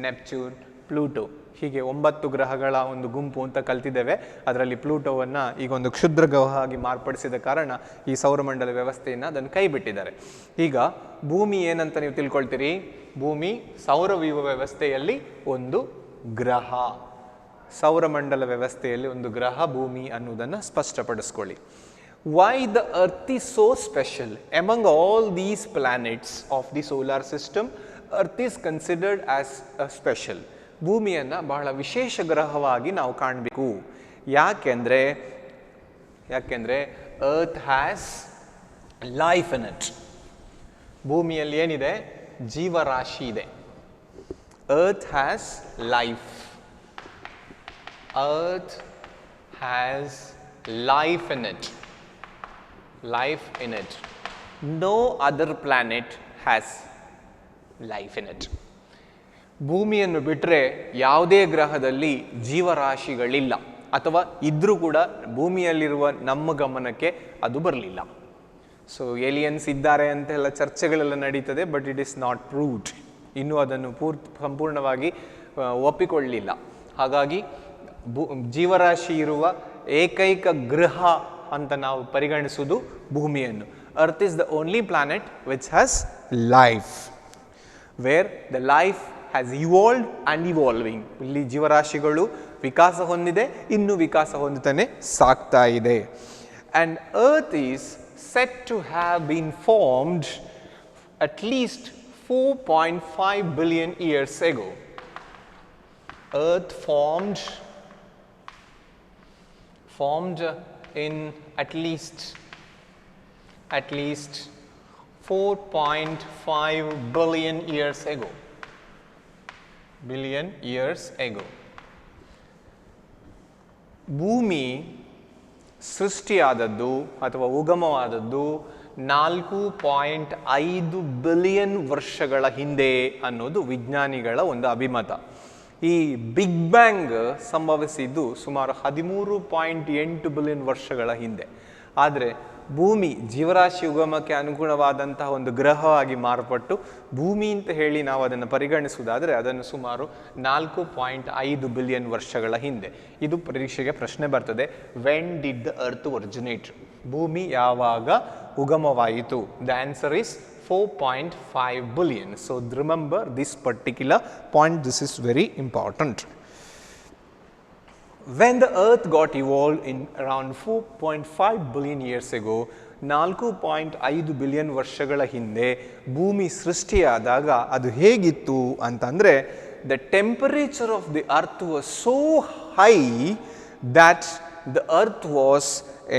Neptune, Pluto, ಹೀಗೆ 9 ಗ್ರಹಗಳ ಒಂದು ಗುಂಪು ಅಂತ ಕಲ್ತಿದ್ದೇವೆ. ಅದರಲ್ಲಿ ಪ್ಲೂಟೋವನ್ನು ಈಗ ಒಂದು ಕ್ಷುದ್ರ ಗ್ರಹ ಆಗಿ ಮಾರ್ಪಡಿಸಿದ ಕಾರಣ ಈ ಸೌರಮಂಡಲ ವ್ಯವಸ್ಥೆಯನ್ನು ಅದನ್ನು ಕೈ ಬಿಟ್ಟಿದ್ದಾರೆ. ಈಗ ಭೂಮಿ ಏನಂತ ನೀವು ತಿಳ್ಕೊಳ್ತೀರಿ? ಭೂಮಿ ಸೌರವ್ಯೂಹ ವ್ಯವಸ್ಥೆಯಲ್ಲಿ ಒಂದು ಗ್ರಹ, ಸೌರಮಂಡಲ ವ್ಯವಸ್ಥೆಯಲ್ಲಿ ಒಂದು ಗ್ರಹ ಭೂಮಿ ಅನ್ನೋದನ್ನು ಸ್ಪಷ್ಟಪಡಿಸ್ಕೊಳ್ಳಿ. Why the earth is so special? Among all these planets of the solar system, earth is considered as a special. ಭೂಮಿಯನ್ನು ಬಹಳ ವಿಶೇಷ ಗ್ರಹವಾಗಿ ನಾವು ಕಾಣಬೇಕು. ಯಾಕೆಂದರೆ earth has life in it. ಭೂಮಿಯಲ್ಲಿ ಏನಿದೆ? ಜೀವರಾಶಿ ಇದೆ. earth has life. earth has life in it. life in it. No other planet has life in it. ಭೂಮಿಯನ್ನು ಬಿಟ್ಟರೆ ಯಾವುದೇ ಗ್ರಹದಲ್ಲಿ ಜೀವರಾಶಿಗಳಿಲ್ಲ, ಅಥವಾ ಇದ್ರೂ ಕೂಡ ಭೂಮಿಯಲ್ಲಿರುವ ನಮ್ಮ ಗಮನಕ್ಕೆ ಅದು ಬರಲಿಲ್ಲ. ಸೊ ಏಲಿಯನ್ಸ್ ಇದ್ದಾರೆ ಅಂತೆಲ್ಲ ಚರ್ಚೆಗಳೆಲ್ಲ ನಡೀತದೆ, but it is not proved. ಇನ್ನೂ ಅದನ್ನು ಸಂಪೂರ್ಣವಾಗಿ ಒಪ್ಪಿಕೊಳ್ಳಲಿಲ್ಲ. ಹಾಗಾಗಿ ಜೀವರಾಶಿ ಇರುವ ಏಕೈಕ ಗ್ರಹ ಅಂತ ನಾವು ಪರಿಗಣಿಸುವುದು ಭೂಮಿಯನ್ನು. Earth is the only planet which has life, where the life has evolved and evolving. ಇಲ್ಲಿ ಜೀವರಾಶಿಗಳು ವಿಕಾಸ ಹೊಂದಿದೆ, ಇನ್ನೂ ವಿಕಾಸ ಹೊಂದುತ್ತಾನೆ ಸಾಗ್ತಾ ಇದೆ. And earth is said to have been formed at least 4.5 billion years ago. Earth formed in at least 4.5 billion years ago. ಭೂಮಿ ಸೃಷ್ಟಿಯಾದದ್ದು ಅಥವಾ ಉಗಮವಾದದ್ದು 4.5 ಬಿಲಿಯನ್ ವರ್ಷಗಳ ಹಿಂದೆ ಅನ್ನೋದು ವಿಜ್ಞಾನಿಗಳ ಒಂದು ಅಭಿಮತ. ಈ ಬಿಗ್ ಬ್ಯಾಂಗ್ ಸಂಭವಿಸಿದ್ದು ಸುಮಾರು 13.8 ಬಿಲಿಯನ್ ವರ್ಷಗಳ ಹಿಂದೆ. ಆದರೆ ಭೂಮಿ ಜೀವರಾಶಿ ಉಗಮಕ್ಕೆ ಅನುಗುಣವಾದಂತಹ ಒಂದು ಗ್ರಹವಾಗಿ ಮಾರ್ಪಟ್ಟು ಭೂಮಿ ಅಂತ ಹೇಳಿ ನಾವು ಅದನ್ನು ಪರಿಗಣಿಸುವುದಾದರೆ ಅದನ್ನು ಸುಮಾರು 4.5 ಬಿಲಿಯನ್ ವರ್ಷಗಳ ಹಿಂದೆ. ಇದು ಪರೀಕ್ಷೆಗೆ ಪ್ರಶ್ನೆ ಬರ್ತದೆ, when did the earth originate? ಭೂಮಿ ಯಾವಾಗ ಉಗಮವಾಯಿತು? The answer is 4.5 billion. So remember this particular point, this is very important. When the earth got evolved in around 4.5 billion years ago, 4.5 billion ವರ್ಷಗಳ ಹಿಂದೆ ಭೂಮಿ ಸೃಷ್ಟಿಯಾದಾಗ ಅದು ಹೇಗಿತ್ತು ಅಂತಂದರೆ, the temperature of the earth was so high that the earth was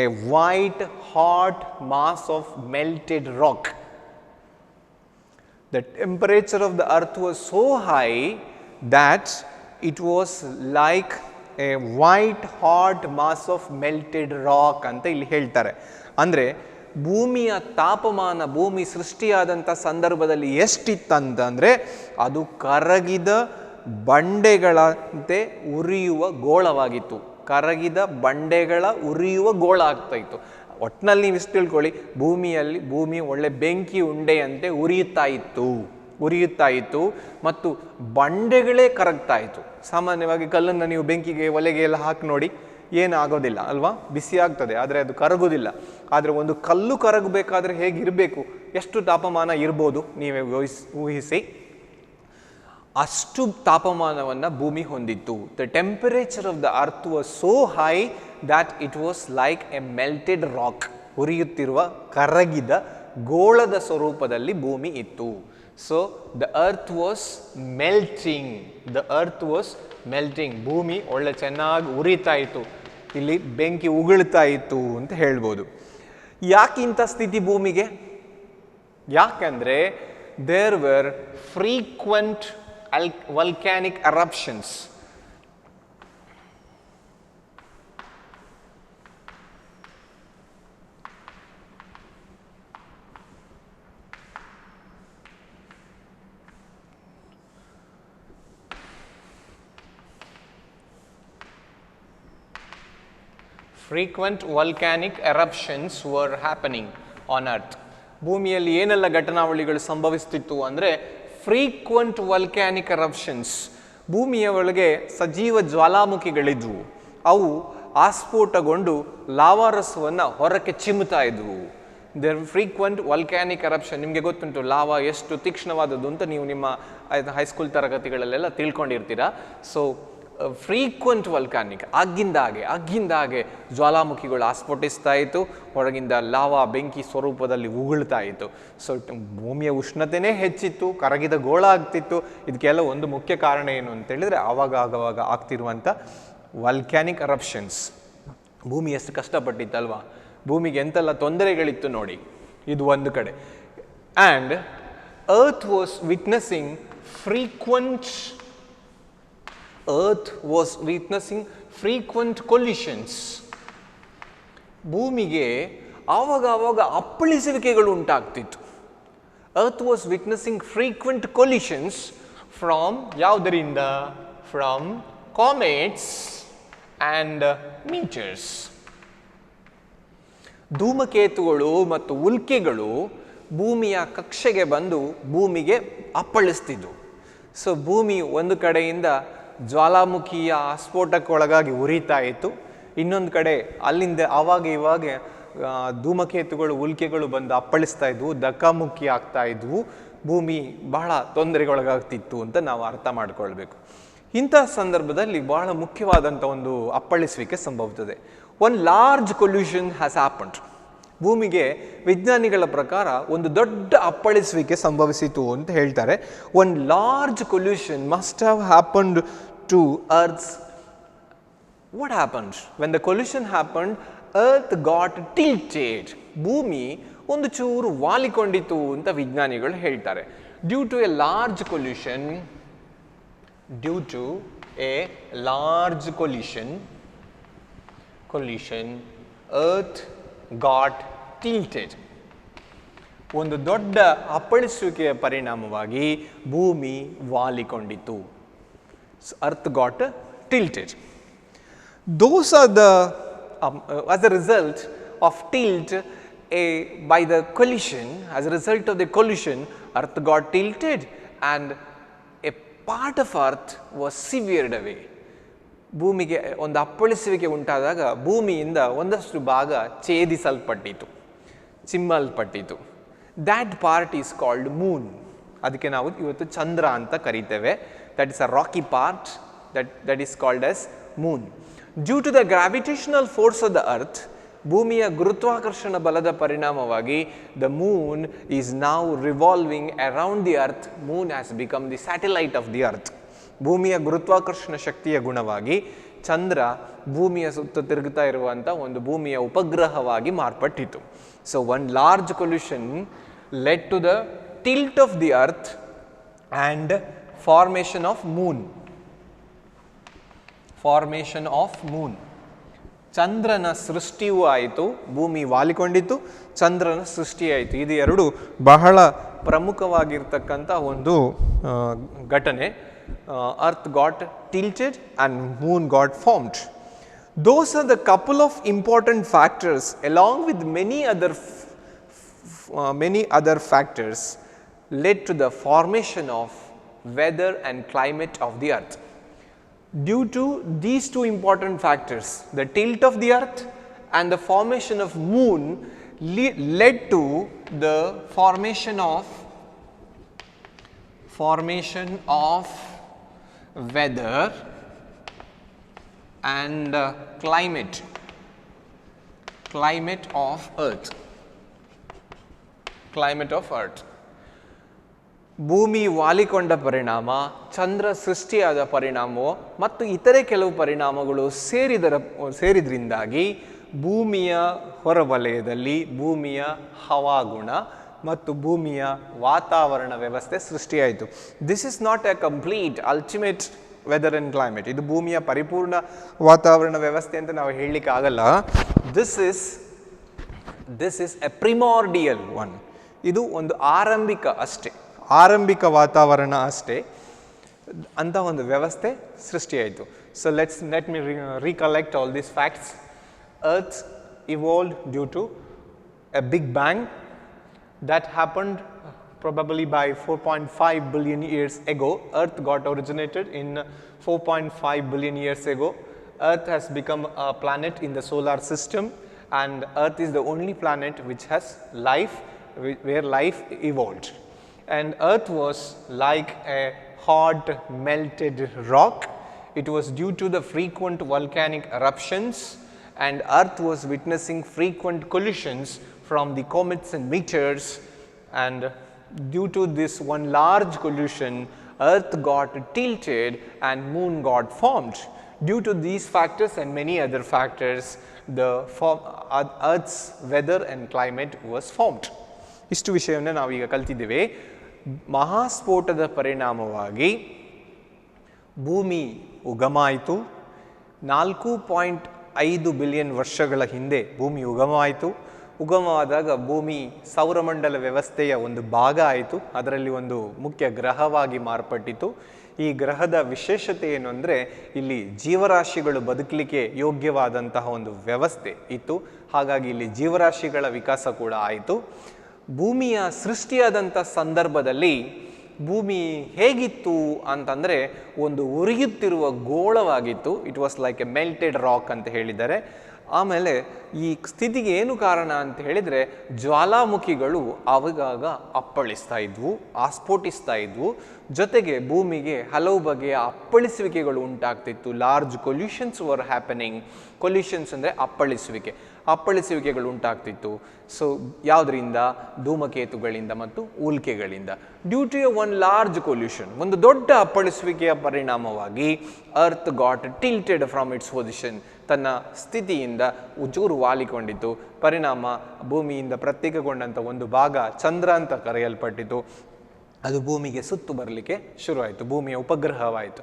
a white hot mass of melted rock. The temperature of the earth was so high that it was like a white hot mass of melted rock ಅಂತ ಇಲ್ಲಿ ಹೇಳ್ತಾರೆ. ಅಂದರೆ ಭೂಮಿಯ ತಾಪಮಾನ ಭೂಮಿ ಸೃಷ್ಟಿಯಾದಂಥ ಸಂದರ್ಭದಲ್ಲಿ ಎಷ್ಟಿತ್ತಂತಂದರೆ ಅದು ಕರಗಿದ ಬಂಡೆಗಳಂತೆ ಉರಿಯುವ ಗೋಳವಾಗಿತ್ತು. ಕರಗಿದ ಬಂಡೆಗಳ ಉರಿಯುವ ಗೋಳ ಆಗ್ತಾ ಇತ್ತು. ಒಟ್ಟಿನಲ್ಲಿ ನೀವು ಇಷ್ಟು ತಿಳ್ಕೊಳ್ಳಿ, ಭೂಮಿ ಒಳ್ಳೆ ಬೆಂಕಿ ಉಂಡೆಯಂತೆ ಉರಿಯುತ್ತಾ ಇತ್ತು ಮತ್ತು ಬಂಡೆಗಳೇ ಕರಗ್ತಾ ಇತ್ತು. ಸಾಮಾನ್ಯವಾಗಿ ಕಲ್ಲನ್ನು ನೀವು ಬೆಂಕಿಗೆ ಒಲೆಗೆ ಎಲ್ಲ ಹಾಕಿ ನೋಡಿ, ಏನಾಗೋದಿಲ್ಲ ಅಲ್ವಾ, ಬಿಸಿ ಆಗ್ತದೆ, ಆದರೆ ಅದು ಕರಗೋದಿಲ್ಲ. ಆದರೆ ಒಂದು ಕಲ್ಲು ಕರಗಬೇಕಾದ್ರೆ ಹೇಗಿರಬೇಕು, ಎಷ್ಟು ತಾಪಮಾನ ಇರ್ಬೋದು ನೀವೇ ಊಹಿಸಿ. ಅಷ್ಟು ತಾಪಮಾನವನ್ನು ಭೂಮಿ ಹೊಂದಿತ್ತು. The temperature of the earth was so high that it was like a melted rock. ಉರಿಯುತ್ತಿರುವ ಕರಗಿದ ಗೋಳದ ಸ್ವರೂಪದಲ್ಲಿ ಭೂಮಿ ಇತ್ತು. So the earth was melting. ಭೂಮಿ ಒಳ್ಳೆ ಚೆನ್ನಾಗಿ ಉರಿತಾ ಇತ್ತು, ಇಲ್ಲಿ ಬೆಂಕಿ ಉಗುಳ್ತಾ ಇತ್ತು ಅಂತ ಹೇಳ್ಬೋದು. ಯಾಕೆ ಇಂಥ ಸ್ಥಿತಿ ಭೂಮಿಗೆ? ಯಾಕಂದರೆ there were frequent volcanic eruptions. Frequent volcanic eruptions were happening on earth. ಭೂಮಿಯಲ್ಲಿ ಏನೆಲ್ಲ ಘಟನಾವಳಿಗಳು ಸಂಭವಿಸ್ತಿತ್ತು ಅಂದರೆ ಫ್ರೀಕ್ವೆಂಟ್ ವಲ್ಕ್ಯಾನಿಕ್ ಎರಪ್ಷನ್ಸ್. ಭೂಮಿಯ ಒಳಗೆ ಸಜೀವ ಜ್ವಾಲಾಮುಖಿಗಳಿದ್ವು. ಅವು ಆಸ್ಫೋಟಗೊಂಡು ಲಾವಾರಸವನ್ನು ಹೊರಕ್ಕೆ ಚಿಮ್ಮುತ್ತಾ ಇದ್ವು. There frequent volcanic eruption. ನಿಮಗೆ ಗೊತ್ತುಂಟು ಲಾವಾ ಎಷ್ಟು ತೀಕ್ಷ್ಣವಾದದ್ದು ಅಂತ ನೀವು ನಿಮ್ಮ ಹೈಸ್ಕೂಲ್ ತರಗತಿಗಳಲ್ಲೆಲ್ಲ ತಿಳ್ಕೊಂಡಿರ್ತೀರಾ. ಸೊ ಫ್ರೀಕ್ವೆಂಟ್ ವಲ್ಕ್ಯಾನಿಕ್, ಆಗಿಂದಾಗೆ ಜ್ವಾಲಾಮುಖಿಗಳು ಆಸ್ಫೋಟಿಸ್ತಾ ಇತ್ತು, ಹೊರಗಿಂದ ಲಾವಾ ಬೆಂಕಿ ಸ್ವರೂಪದಲ್ಲಿ ಉಗುಳ್ತಾ ಇತ್ತು. ಸೊ ಭೂಮಿಯ ಉಷ್ಣತೆಯೇ ಹೆಚ್ಚಿತ್ತು, ಕರಗಿದ ಗೋಳ ಆಗ್ತಿತ್ತು. ಇದಕ್ಕೆಲ್ಲ ಒಂದು ಮುಖ್ಯ ಕಾರಣ ಏನು ಅಂತೇಳಿದರೆ ಆವಾಗ ಆಗ್ತಿರುವಂಥ ವಲ್ಕ್ಯಾನಿಕ್ ಎರಪ್ಷನ್ಸ್. ಭೂಮಿ ಎಷ್ಟು ಕಷ್ಟಪಟ್ಟಿತ್ತಲ್ವಾ, ಭೂಮಿಗೆ ಎಂತೆಲ್ಲ ತೊಂದರೆಗಳಿತ್ತು ನೋಡಿ. ಇದು ಒಂದು ಕಡೆ. And earth was witnessing frequent collisions. ಭೂಮಿಗೆ ಆವಾಗ ಅಪ್ಪಳಿಸುವಿಕೆಗಳು ಉಂಟಾಗ್ತಿತ್ತು. Earth was witnessing frequent collisions from ಯಾವುದರಿಂದ? From comets and meteors. ಧೂಮಕೇತುಗಳು ಮತ್ತು ಉಲ್ಕೆಗಳು ಭೂಮಿಯ ಕಕ್ಷೆಗೆ ಬಂದು ಭೂಮಿಗೆ ಅಪ್ಪಳಿಸ್ತಿದ್ವು. ಸೊ ಭೂಮಿ ಒಂದು ಕಡೆಯಿಂದ ಜ್ವಾಲಾಮುಖಿಯ ಸ್ಫೋಟಕ್ಕೊಳಗಾಗಿ ಉರಿತಾ ಇತ್ತು, ಇನ್ನೊಂದು ಕಡೆ ಅಲ್ಲಿಂದ ಇವಾಗ ಧೂಮಕೇತುಗಳು ಉಲ್ಕೆಗಳು ಬಂದು ಅಪ್ಪಳಿಸ್ತಾ ಇದ್ವು, ಧಕ್ಕಾಮುಕ್ಕಿ ಆಗ್ತಾ ಇದ್ವು, ಭೂಮಿ ಬಹಳ ತೊಂದರೆಗೊಳಗಾಗ್ತಿತ್ತು ಅಂತ ನಾವು ಅರ್ಥ ಮಾಡ್ಕೊಳ್ಬೇಕು. ಇಂಥ ಸಂದರ್ಭದಲ್ಲಿ ಬಹಳ ಮುಖ್ಯವಾದಂಥ ಒಂದು ಅಪ್ಪಳಿಸುವಿಕೆ ಸಂಭವಿಸುತ್ತದೆ. One large collision has happened. ಭೂಮಿಗೆ ವಿಜ್ಞಾನಿಗಳ ಪ್ರಕಾರ ಒಂದು ದೊಡ್ಡ ಅಪ್ಪಳಿಸುವಿಕೆ ಸಂಭವಿಸಿತು ಅಂತ ಹೇಳ್ತಾರೆ. One large collision must have happened to earth's. What happened when the collision happened? Earth got tilted. ಭೂಮಿ ಒಂದು ಚೂರು ವಾಲಿಕೊಂಡಿತು ಅಂತ ವಿಜ್ಞಾನಿಗಳು ಹೇಳ್ತಾರೆ. Due to a large collision, due to a large collision, earth got tilted. ಒಂದು ದೊಡ್ಡ ಅಪ್ಪಳಿಸುವಿಕೆಯ ಪರಿಣಾಮವಾಗಿ ಭೂಮಿ ವಾಲಿಕೊಂಡಿತು. Earth got tilted. Those are the as a result of tilt, by the collision, as a result of the collision, Earth got tilted and a part of Earth was severed away. ಭೂಮಿಗೆ ಒಂದು ಅಪ್ಪಳಿಸುವಿಕೆ ಉಂಟಾದಾಗ ಭೂಮಿಯಿಂದ ಒಂದಷ್ಟು ಭಾಗ ಛೇದಿಸಲ್ಪಟ್ಟಿತು, ಚಿಮ್ಮಲ್ಪಟ್ಟಿತು. That part is called moon. ಅದಕ್ಕೆ ನಾವು ಇವತ್ತು ಚಂದ್ರ ಅಂತ ಕರೀತೇವೆ. That is a rocky part that is called as moon. Due to the gravitational force of the earth, ಭೂಮಿಯ ಗುರುತ್ವಾಕರ್ಷಣ ಬಲದ ಪರಿಣಾಮವಾಗಿ the moon is now revolving around the earth. Moon has become the satellite of the earth. ಭೂಮಿಯ ಗುರುತ್ವಾಕರ್ಷಣ ಶಕ್ತಿಯ ಗುಣವಾಗಿ ಚಂದ್ರ ಭೂಮಿಯ ಸುತ್ತ ತಿರುಗುತ್ತಾ ಇರುವಂಥ ಒಂದು ಭೂಮಿಯ ಉಪಗ್ರಹವಾಗಿ ಮಾರ್ಪಟ್ಟಿತು. So one large collision led to the tilt of the earth and formation of moon. Formation of moon. ಚಂದ್ರನ ಸೃಷ್ಟಿಯೂ ಆಯಿತು, ಭೂಮಿ ವಾಲಿಕೊಂಡಿತ್ತು, ಚಂದ್ರನ ಸೃಷ್ಟಿಯಾಯಿತು. ಇದು ಎರಡು ಬಹಳ ಪ್ರಮುಖವಾಗಿರ್ತಕ್ಕಂಥ ಒಂದು ಘಟನೆ. Earth got tilted and moon got formed. Those are the couple of important factors, along with many other factors, led to the formation of weather and climate of the earth. Due to these two important factors, the tilt of the earth and the formation of moon led to the formation of weather and climate of earth. ಭೂಮಿ ವಾಲಿಕೊಂಡ ಪರಿಣಾಮ, ಚಂದ್ರ ಸೃಷ್ಟಿಯಾದ ಪರಿಣಾಮವು ಮತ್ತು ಇತರೆ ಕೆಲವು ಪರಿಣಾಮಗಳು ಸೇರಿದ್ರಿಂದಾಗಿ ಭೂಮಿಯ ಹೊರವಲಯದಲ್ಲಿ ಭೂಮಿಯ ಹವಾಗುಣ ಮತ್ತು ಭೂಮಿಯ ವಾತಾವರಣ ವ್ಯವಸ್ಥೆ ಸೃಷ್ಟಿಯಾಯಿತು. This is not a complete ultimate weather and climate. ಇದು ಭೂಮಿಯ ಪರಿಪೂರ್ಣ ವಾತಾವರಣ ವ್ಯವಸ್ಥೆ ಅಂತ ನಾವು ಹೇಳಲಿಕ್ಕೆ ಆಗಲ್ಲ. This is a primordial one. ಇದು ಒಂದು ಆರಂಭಿಕ ವಾತಾವರಣ ಅಷ್ಟೇ ಅಂತ ಒಂದು ವ್ಯವಸ್ಥೆ ಸೃಷ್ಟಿಯಾಯಿತು. So let me recollect all these facts. Earth evolved due to a big bang that happened probably by 4.5 billion years ago. Earth got originated in 4.5 billion years ago. Earth has become a planet in the solar system, and Earth is the only planet which has life, where life evolved. And Earth was like a hot melted rock. It was due to the frequent volcanic eruptions, and Earth was witnessing frequent collisions from the comets and meteors, and due to this one large collision, Earth got tilted and moon got formed. Due to these factors and many other factors, the Earth's weather and climate was formed. ಇಷ್ಟು ವಿಷಯವನ್ನು ನಾವೀಗ ಕಲ್ತಿದ್ದೇವೆ. ಮಹಾಸ್ಫೋಟದ ಪರಿಣಾಮವಾಗಿ ಭೂಮಿ ಉಗಮ ಆಯಿತು. 4.5 billion ವರ್ಷಗಳ ಹಿಂದೆ ಭೂಮಿ ಉಗಮವಾಯಿತು. ಉಗಮವಾದಾಗ ಭೂಮಿ ಸೌರಮಂಡಲ ವ್ಯವಸ್ಥೆಯ ಒಂದು ಭಾಗ ಆಯಿತು. ಅದರಲ್ಲಿ ಒಂದು ಮುಖ್ಯ ಗ್ರಹವಾಗಿ ಮಾರ್ಪಟ್ಟಿತು. ಈ ಗ್ರಹದ ವಿಶೇಷತೆ ಏನು ಅಂದರೆ, ಇಲ್ಲಿ ಜೀವರಾಶಿಗಳು ಬದುಕಲಿಕ್ಕೆ ಯೋಗ್ಯವಾದಂತಹ ಒಂದು ವ್ಯವಸ್ಥೆ ಇತ್ತು. ಹಾಗಾಗಿ ಇಲ್ಲಿ ಜೀವರಾಶಿಗಳ ವಿಕಾಸ ಕೂಡ ಆಯಿತು. ಭೂಮಿಯ ಸೃಷ್ಟಿಯಾದಂಥ ಸಂದರ್ಭದಲ್ಲಿ ಭೂಮಿ ಹೇಗಿತ್ತು ಅಂತಂದರೆ, ಒಂದು ಉರಿಯುತ್ತಿರುವ ಗೋಳವಾಗಿತ್ತು. It was like a melted rock ಅಂತ ಹೇಳಿದ್ದಾರೆ. ಆಮೇಲೆ ಈ ಸ್ಥಿತಿಗೆ ಏನು ಕಾರಣ ಅಂತ ಹೇಳಿದರೆ, ಜ್ವಾಲಾಮುಖಿಗಳು ಆವಾಗ ಅಪ್ಪಳಿಸ್ತಾ ಇದ್ವು, ಆಸ್ಫೋಟಿಸ್ತಾ ಇದ್ವು. ಜೊತೆಗೆ ಭೂಮಿಗೆ ಹಲವು ಬಗೆಯ ಅಪ್ಪಳಿಸುವಿಕೆಗಳು ಉಂಟಾಗ್ತಿತ್ತು. Large collisions were happening. Collisions ಅಂದರೆ ಅಪ್ಪಳಿಸುವಿಕೆ. ಅಪ್ಪಳಿಸುವಿಕೆಗಳು ಉಂಟಾಗ್ತಿತ್ತು. ಸೊ ಯಾವುದರಿಂದ? ಧೂಮಕೇತುಗಳಿಂದ ಮತ್ತು ಉಲ್ಕೆಗಳಿಂದ. Due to a one large collision, ಒಂದು ದೊಡ್ಡ ಅಪ್ಪಳಿಸುವಿಕೆಯ ಪರಿಣಾಮವಾಗಿ earth got tilted from its position, ತನ್ನ ಸ್ಥಿತಿಯಿಂದ ಉಚೂರು ವಾಲಿಕೊಂಡಿತು. ಪರಿಣಾಮ ಭೂಮಿಯಿಂದ ಪ್ರತ್ಯೇಕಗೊಂಡಂಥ ಒಂದು ಭಾಗ ಚಂದ್ರ ಅಂತ ಕರೆಯಲ್ಪಟ್ಟಿತು. ಅದು ಭೂಮಿಗೆ ಸುತ್ತು ಬರಲಿಕ್ಕೆ ಶುರುವಾಯಿತು, ಭೂಮಿಯ ಉಪಗ್ರಹವಾಯಿತು.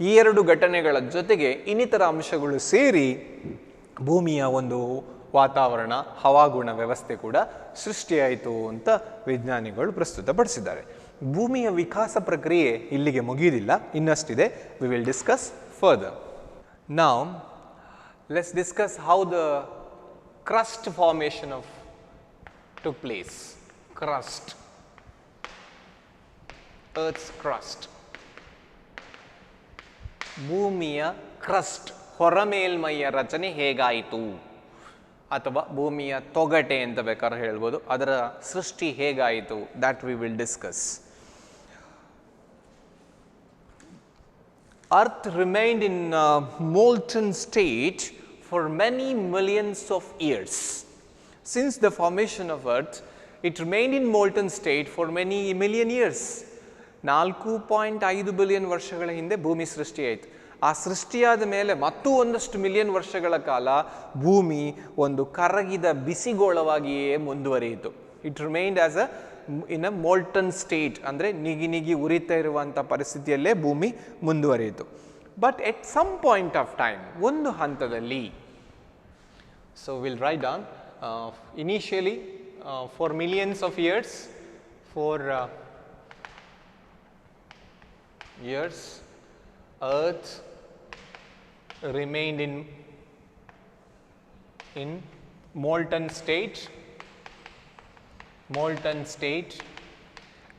ಈ ಎರಡು ಘಟನೆಗಳ ಜೊತೆಗೆ ಇನ್ನಿತರ ಅಂಶಗಳು ಸೇರಿ ಭೂಮಿಯ ಒಂದು ವಾತಾವರಣ, ಹವಾಗುಣ ವ್ಯವಸ್ಥೆ ಕೂಡ ಸೃಷ್ಟಿಯಾಯಿತು ಅಂತ ವಿಜ್ಞಾನಿಗಳು ಪ್ರಸ್ತುತಪಡಿಸಿದ್ದಾರೆ. ಭೂಮಿಯ ವಿಕಾಸ ಪ್ರಕ್ರಿಯೆ ಇಲ್ಲಿಗೆ ಮುಗಿಯುವುದಿಲ್ಲ, ಇನ್ನಷ್ಟಿದೆ. We will discuss further. Now let's discuss how the crust formation took place. Crust, Earth's crust. ಭೂಮಿಯ ಕ್ರಸ್ಟ್, ಹೊರಮೇಲ್ಮೈಯ ರಚನೆ ಹೇಗಾಯಿತು, ಅಥವಾ ಭೂಮಿಯ ತೊಗಟೆ ಅಂತ ಬೇಕಾದ್ರೆ ಹೇಳ್ಬೋದು, ಅದರ ಸೃಷ್ಟಿ ಹೇಗಾಯಿತು, that we will discuss. Earth remained in a molten state for many millions of years. Since the formation of Earth, it remained in molten state for many million years. 4.5 billion ವರ್ಷಗಳ ಹಿಂದೆ ಭೂಮಿ ಸೃಷ್ಟಿಯಾಯಿತು. ಆ ಸೃಷ್ಟಿಯಾದ ಮೇಲೆ ಮತ್ತೂ ಒಂದಷ್ಟು ಮಿಲಿಯನ್ ವರ್ಷಗಳ ಕಾಲ ಭೂಮಿ ಒಂದು ಕರಗಿದ ಬಿಸಿಗೋಳವಾಗಿಯೇ ಮುಂದುವರಿಯಿತು. It remained as in a molten state, ಅಂದರೆ ನಿಗಿ ಉರಿತಾ ಇರುವಂಥ ಪರಿಸ್ಥಿತಿಯಲ್ಲೇ ಭೂಮಿ ಮುಂದುವರಿಯಿತು. But at some point of time, ಒಂದು ಹಂತದಲ್ಲಿ, so we'll write down, initially for millions of years, Earth remained in molten state.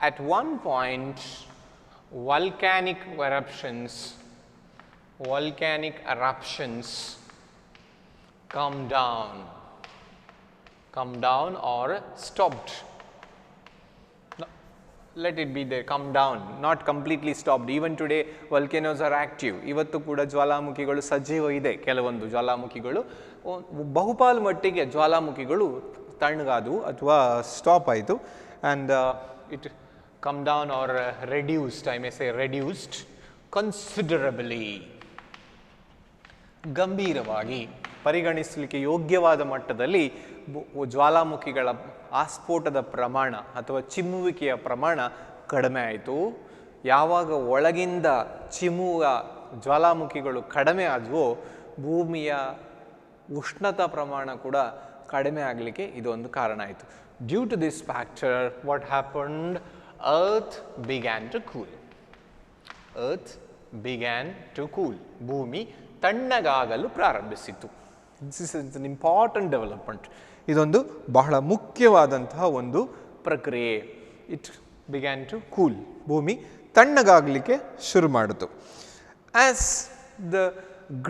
At one point, volcanic eruptions come down or stopped. Let it be there, come down, not completely stopped. Even today volcanoes are active. ಇವತ್ತು ಕೂಡ ಜ್ವಾಲಾಮುಖಿಗಳು ಸಜೀವ ಇದೆ. ಕೆಲವೊಂದು ಜ್ವಾಲಾಮುಖಿಗಳು, ಬಹುಪಾಲು ಮಟ್ಟಿಗೆ ಜ್ವಾಲಾಮುಖಿಗಳು ತಣ್ಣಗಾದವು ಅಥವಾ stop ಆಯಿತು. And it come down or reduced, I may say reduced considerably. ಗಂಭೀರವಾಗಿ ಪರಿಗಣಿಸಲಿಕ್ಕೆ ಯೋಗ್ಯವಾದ ಮಟ್ಟದಲ್ಲಿ ಜ್ವಾಲಾಮುಖಿಗಳ ಆಸ್ಫೋಟದ ಪ್ರಮಾಣ ಅಥವಾ ಚಿಮ್ಮುವಿಕೆಯ ಪ್ರಮಾಣ ಕಡಿಮೆ ಆಯಿತು. ಯಾವಾಗ ಒಳಗಿಂದ ಚಿಮ್ಮುವ ಜ್ವಾಲಾಮುಖಿಗಳು ಕಡಿಮೆ ಆದವೋ ಭೂಮಿಯ ಉಷ್ಣತಾ ಪ್ರಮಾಣ ಕೂಡ ಕಡಿಮೆ ಆಗಲಿಕ್ಕೆ ಇದೊಂದು ಕಾರಣ ಆಯಿತು. Due to this factor, what happened? Earth began to cool. ಭೂಮಿ ತಣ್ಣಗಾಗಲು ಪ್ರಾರಂಭಿಸಿತು. This is an important development. ಇದೊಂದು ಬಹಳ ಮುಖ್ಯವಾದಂತಹ ಒಂದು ಪ್ರಕ್ರಿಯೆ. ಇಟ್ ಬಿಗ್ಯಾನ್ ಟು ಕೂಲ್, ಭೂಮಿ ತಣ್ಣಗಾಗಲಿಕ್ಕೆ ಶುರು ಮಾಡಿತು. As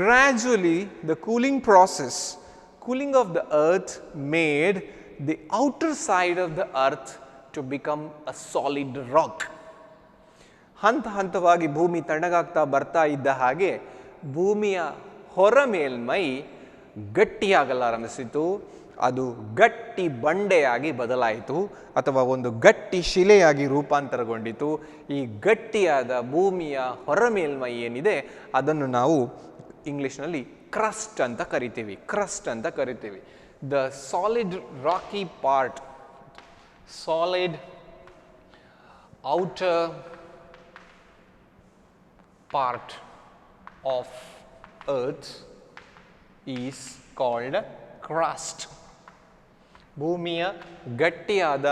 gradually the cooling of the earth made the outer side of the earth to become a solid rock. ಹಂತವಾಗಿ ಭೂಮಿ ತಣ್ಣಗಾಗ್ತಾ ಬರ್ತಾ ಇದ್ದ ಹಾಗೆ ಭೂಮಿಯ ಹೊರ ಮೇಲ್ಮೈ ಗಟ್ಟಿಯಾಗಲಾರಂಭಿಸಿತು. ಅದು ಗಟ್ಟಿ ಬಂಡೆಯಾಗಿ ಬದಲಾಯಿತು ಅಥವಾ ಒಂದು ಗಟ್ಟಿ ಶಿಲೆಯಾಗಿ ರೂಪಾಂತರಗೊಂಡಿತು. ಈ ಗಟ್ಟಿಯಾದ ಭೂಮಿಯ ಹೊರ ಮೇಲ್ಮೈ ಏನಿದೆ ಅದನ್ನು ನಾವು ಇಂಗ್ಲಿಷ್ನಲ್ಲಿ ಕ್ರಸ್ಟ್ ಅಂತ ಕರಿತೀವಿ. The solid rocky part, solid outer part of earth is called crust. ಭೂಮಿಯ ಗಟ್ಟಿಯಾದ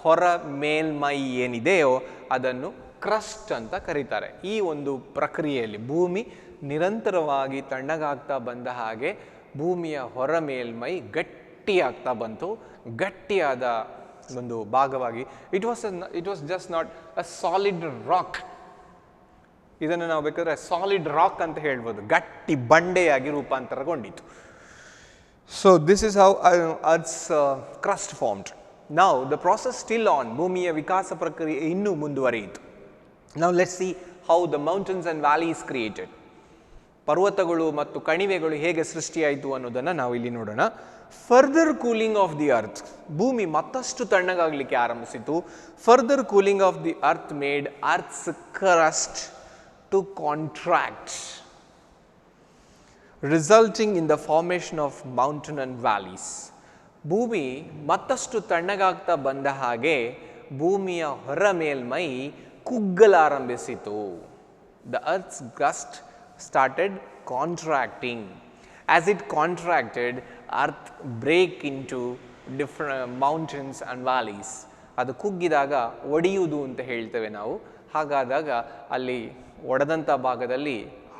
ಹೊರ ಮೇಲ್ಮೈ ಏನಿದೆಯೋ ಅದನ್ನು ಕ್ರಸ್ಟ್ ಅಂತ ಕರೀತಾರೆ. ಈ ಒಂದು ಪ್ರಕ್ರಿಯೆಯಲ್ಲಿ ಭೂಮಿ ನಿರಂತರವಾಗಿ ತಣ್ಣಗಾಗ್ತಾ ಬಂದ ಹಾಗೆ ಭೂಮಿಯ ಹೊರ ಮೇಲ್ಮೈ ಗಟ್ಟಿಯಾಗ್ತಾ ಬಂತು. ಗಟ್ಟಿಯಾದ ಒಂದು ಭಾಗವಾಗಿ it was just not a solid rock. ಇದನ್ನು ನಾವು ಬೇಕಾದ್ರೆ ಸಾಲಿಡ್ ರಾಕ್ ಅಂತ ಹೇಳ್ಬೋದು, ಗಟ್ಟಿ ಬಂಡೆಯಾಗಿ ರೂಪಾಂತರಗೊಂಡಿತು. So this is how earth's crust formed. Now the process still on. ಭೂಮಿಯ ವಿಕಾಸ ಪ್ರಕ್ರಿಯೆ ಇನ್ನೂ ಮುಂದುವರಿಯಿತು. Now let's see how the mountains and valleys created. ಪರ್ವತಗಳು ಮತ್ತು ಕಣಿವೆಗಳು ಹೇಗೆ ಸೃಷ್ಟಿಯಾಯಿತು ಅನ್ನೋದನ್ನು ನಾವು ಇಲ್ಲಿ ನೋಡೋಣ. Further cooling of the earth, ಭೂಮಿ ಮತ್ತಷ್ಟು ತಣ್ಣಗಾಗಲಿಕ್ಕೆ ಆರಂಭಿಸಿತು. Further cooling of the earth made earth's crust to contract, resulting in the formation of mountain and valleys. ಭೂಮಿ ಮತ್ತಷ್ಟು ತಣ್ಣಗಾಗ್ತಾ ಬಂದ ಹಾಗೆ ಭೂಮಿಯ ಹೊರ ಮೇಲ್ಮೈ ಕುಗ್ಗಲಾರಂಭಿಸಿತು. The earth's crust started contracting. As it contracted, earth break into different mountains and valleys. ಅದು ಕುಗ್ಗಿದಾಗ ಒಡೆಯುವುದು ಅಂತ ಹೇಳ್ತೇವೆ ನಾವು. ಹಾಗಾದಾಗ ಅಲ್ಲಿ ಒಡೆದಂಥ ಭಾಗದಲ್ಲಿ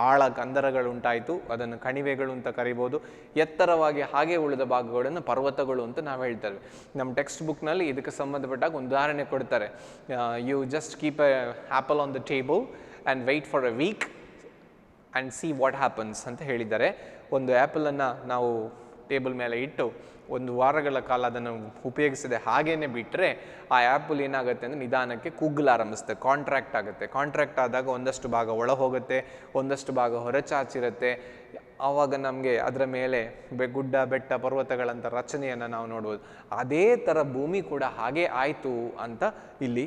ಆಳ ಕಂದರಗಳುಂಟಾಯಿತು, ಅದನ್ನು ಕಣಿವೆಗಳು ಅಂತ ಕರಿಬೋದು. ಎತ್ತರವಾಗಿ ಹಾಗೆ ಉಳಿದ ಭಾಗಗಳನ್ನು ಪರ್ವತಗಳು ಅಂತ ನಾವು ಹೇಳ್ತೇವೆ. ನಮ್ಮ ಟೆಕ್ಸ್ಟ್ ಬುಕ್ನಲ್ಲಿ ಇದಕ್ಕೆ ಸಂಬಂಧಪಟ್ಟಾಗ ಒಂದು ಉದಾಹರಣೆ ಕೊಡ್ತಾರೆ. You just keep a apple on the table and wait for a week and see what happens ಅಂತ ಹೇಳಿದ್ದಾರೆ. ಒಂದು ಆ್ಯಪಲನ್ನು ನಾವು ಟೇಬಲ್ ಮೇಲೆ ಇಟ್ಟು ಒಂದು ವಾರಗಳ ಕಾಲ ಅದನ್ನು ಉಪಯೋಗಿಸದೆ ಹಾಗೇ ಬಿಟ್ಟರೆ ಆ ಆ್ಯಪಲ್ ಏನಾಗುತ್ತೆ ಅಂದರೆ ನಿಧಾನಕ್ಕೆ ಕುಗ್ಗಲಾರಂಭಿಸುತ್ತೆ, ಕಾಂಟ್ರಾಕ್ಟ್ ಆಗುತ್ತೆ. ಕಾಂಟ್ರಾಕ್ಟ್ ಆದಾಗ ಒಂದಷ್ಟು ಭಾಗ ಒಳ ಹೋಗುತ್ತೆ, ಒಂದಷ್ಟು ಭಾಗ ಹೊರಚಾಚಿರುತ್ತೆ. ಆವಾಗ ನಮಗೆ ಅದರ ಮೇಲೆ ಗುಡ್ಡ ಬೆಟ್ಟ ಪರ್ವತಗಳಂಥ ರಚನೆಯನ್ನು ನಾವು ನೋಡ್ಬೋದು. ಅದೇ ಥರ ಭೂಮಿ ಕೂಡ ಹಾಗೇ ಆಯಿತು ಅಂತ ಇಲ್ಲಿ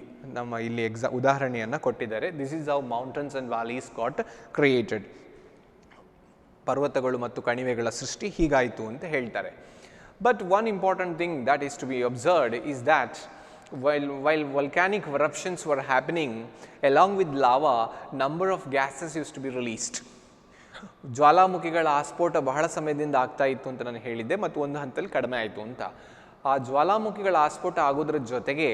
ಉದಾಹರಣೆಯನ್ನು ಕೊಟ್ಟಿದ್ದಾರೆ. This is how mountains and valleys got created. ಪರ್ವತಗಳು ಮತ್ತು ಕಣಿವೆಗಳ ಸೃಷ್ಟಿ ಹೀಗಾಯಿತು ಅಂತ ಹೇಳ್ತಾರೆ. But one important thing that is to be observed is that while volcanic eruptions were happening, along with lava, number of gases used to be released. ಜ್ವಾಲಾಮುಖಿಗಳ ಆಸ್ಫೋಟ ಬಹಳ ಸಮಯದಿಂದ ಆಗ್ತಾ ಇತ್ತು ಅಂತ ನಾನು ಹೇಳಿದ್ದೆ, ಮತ್ತು ಒಂದು ಹಂತದಲ್ಲಿ ಕಡಿಮೆ ಆಯಿತು ಅಂತ. ಆ ಜ್ವಾಲಾಮುಖಿಗಳ ಆಸ್ಫೋಟ ಆಗೋದ್ರ ಜೊತೆಗೆ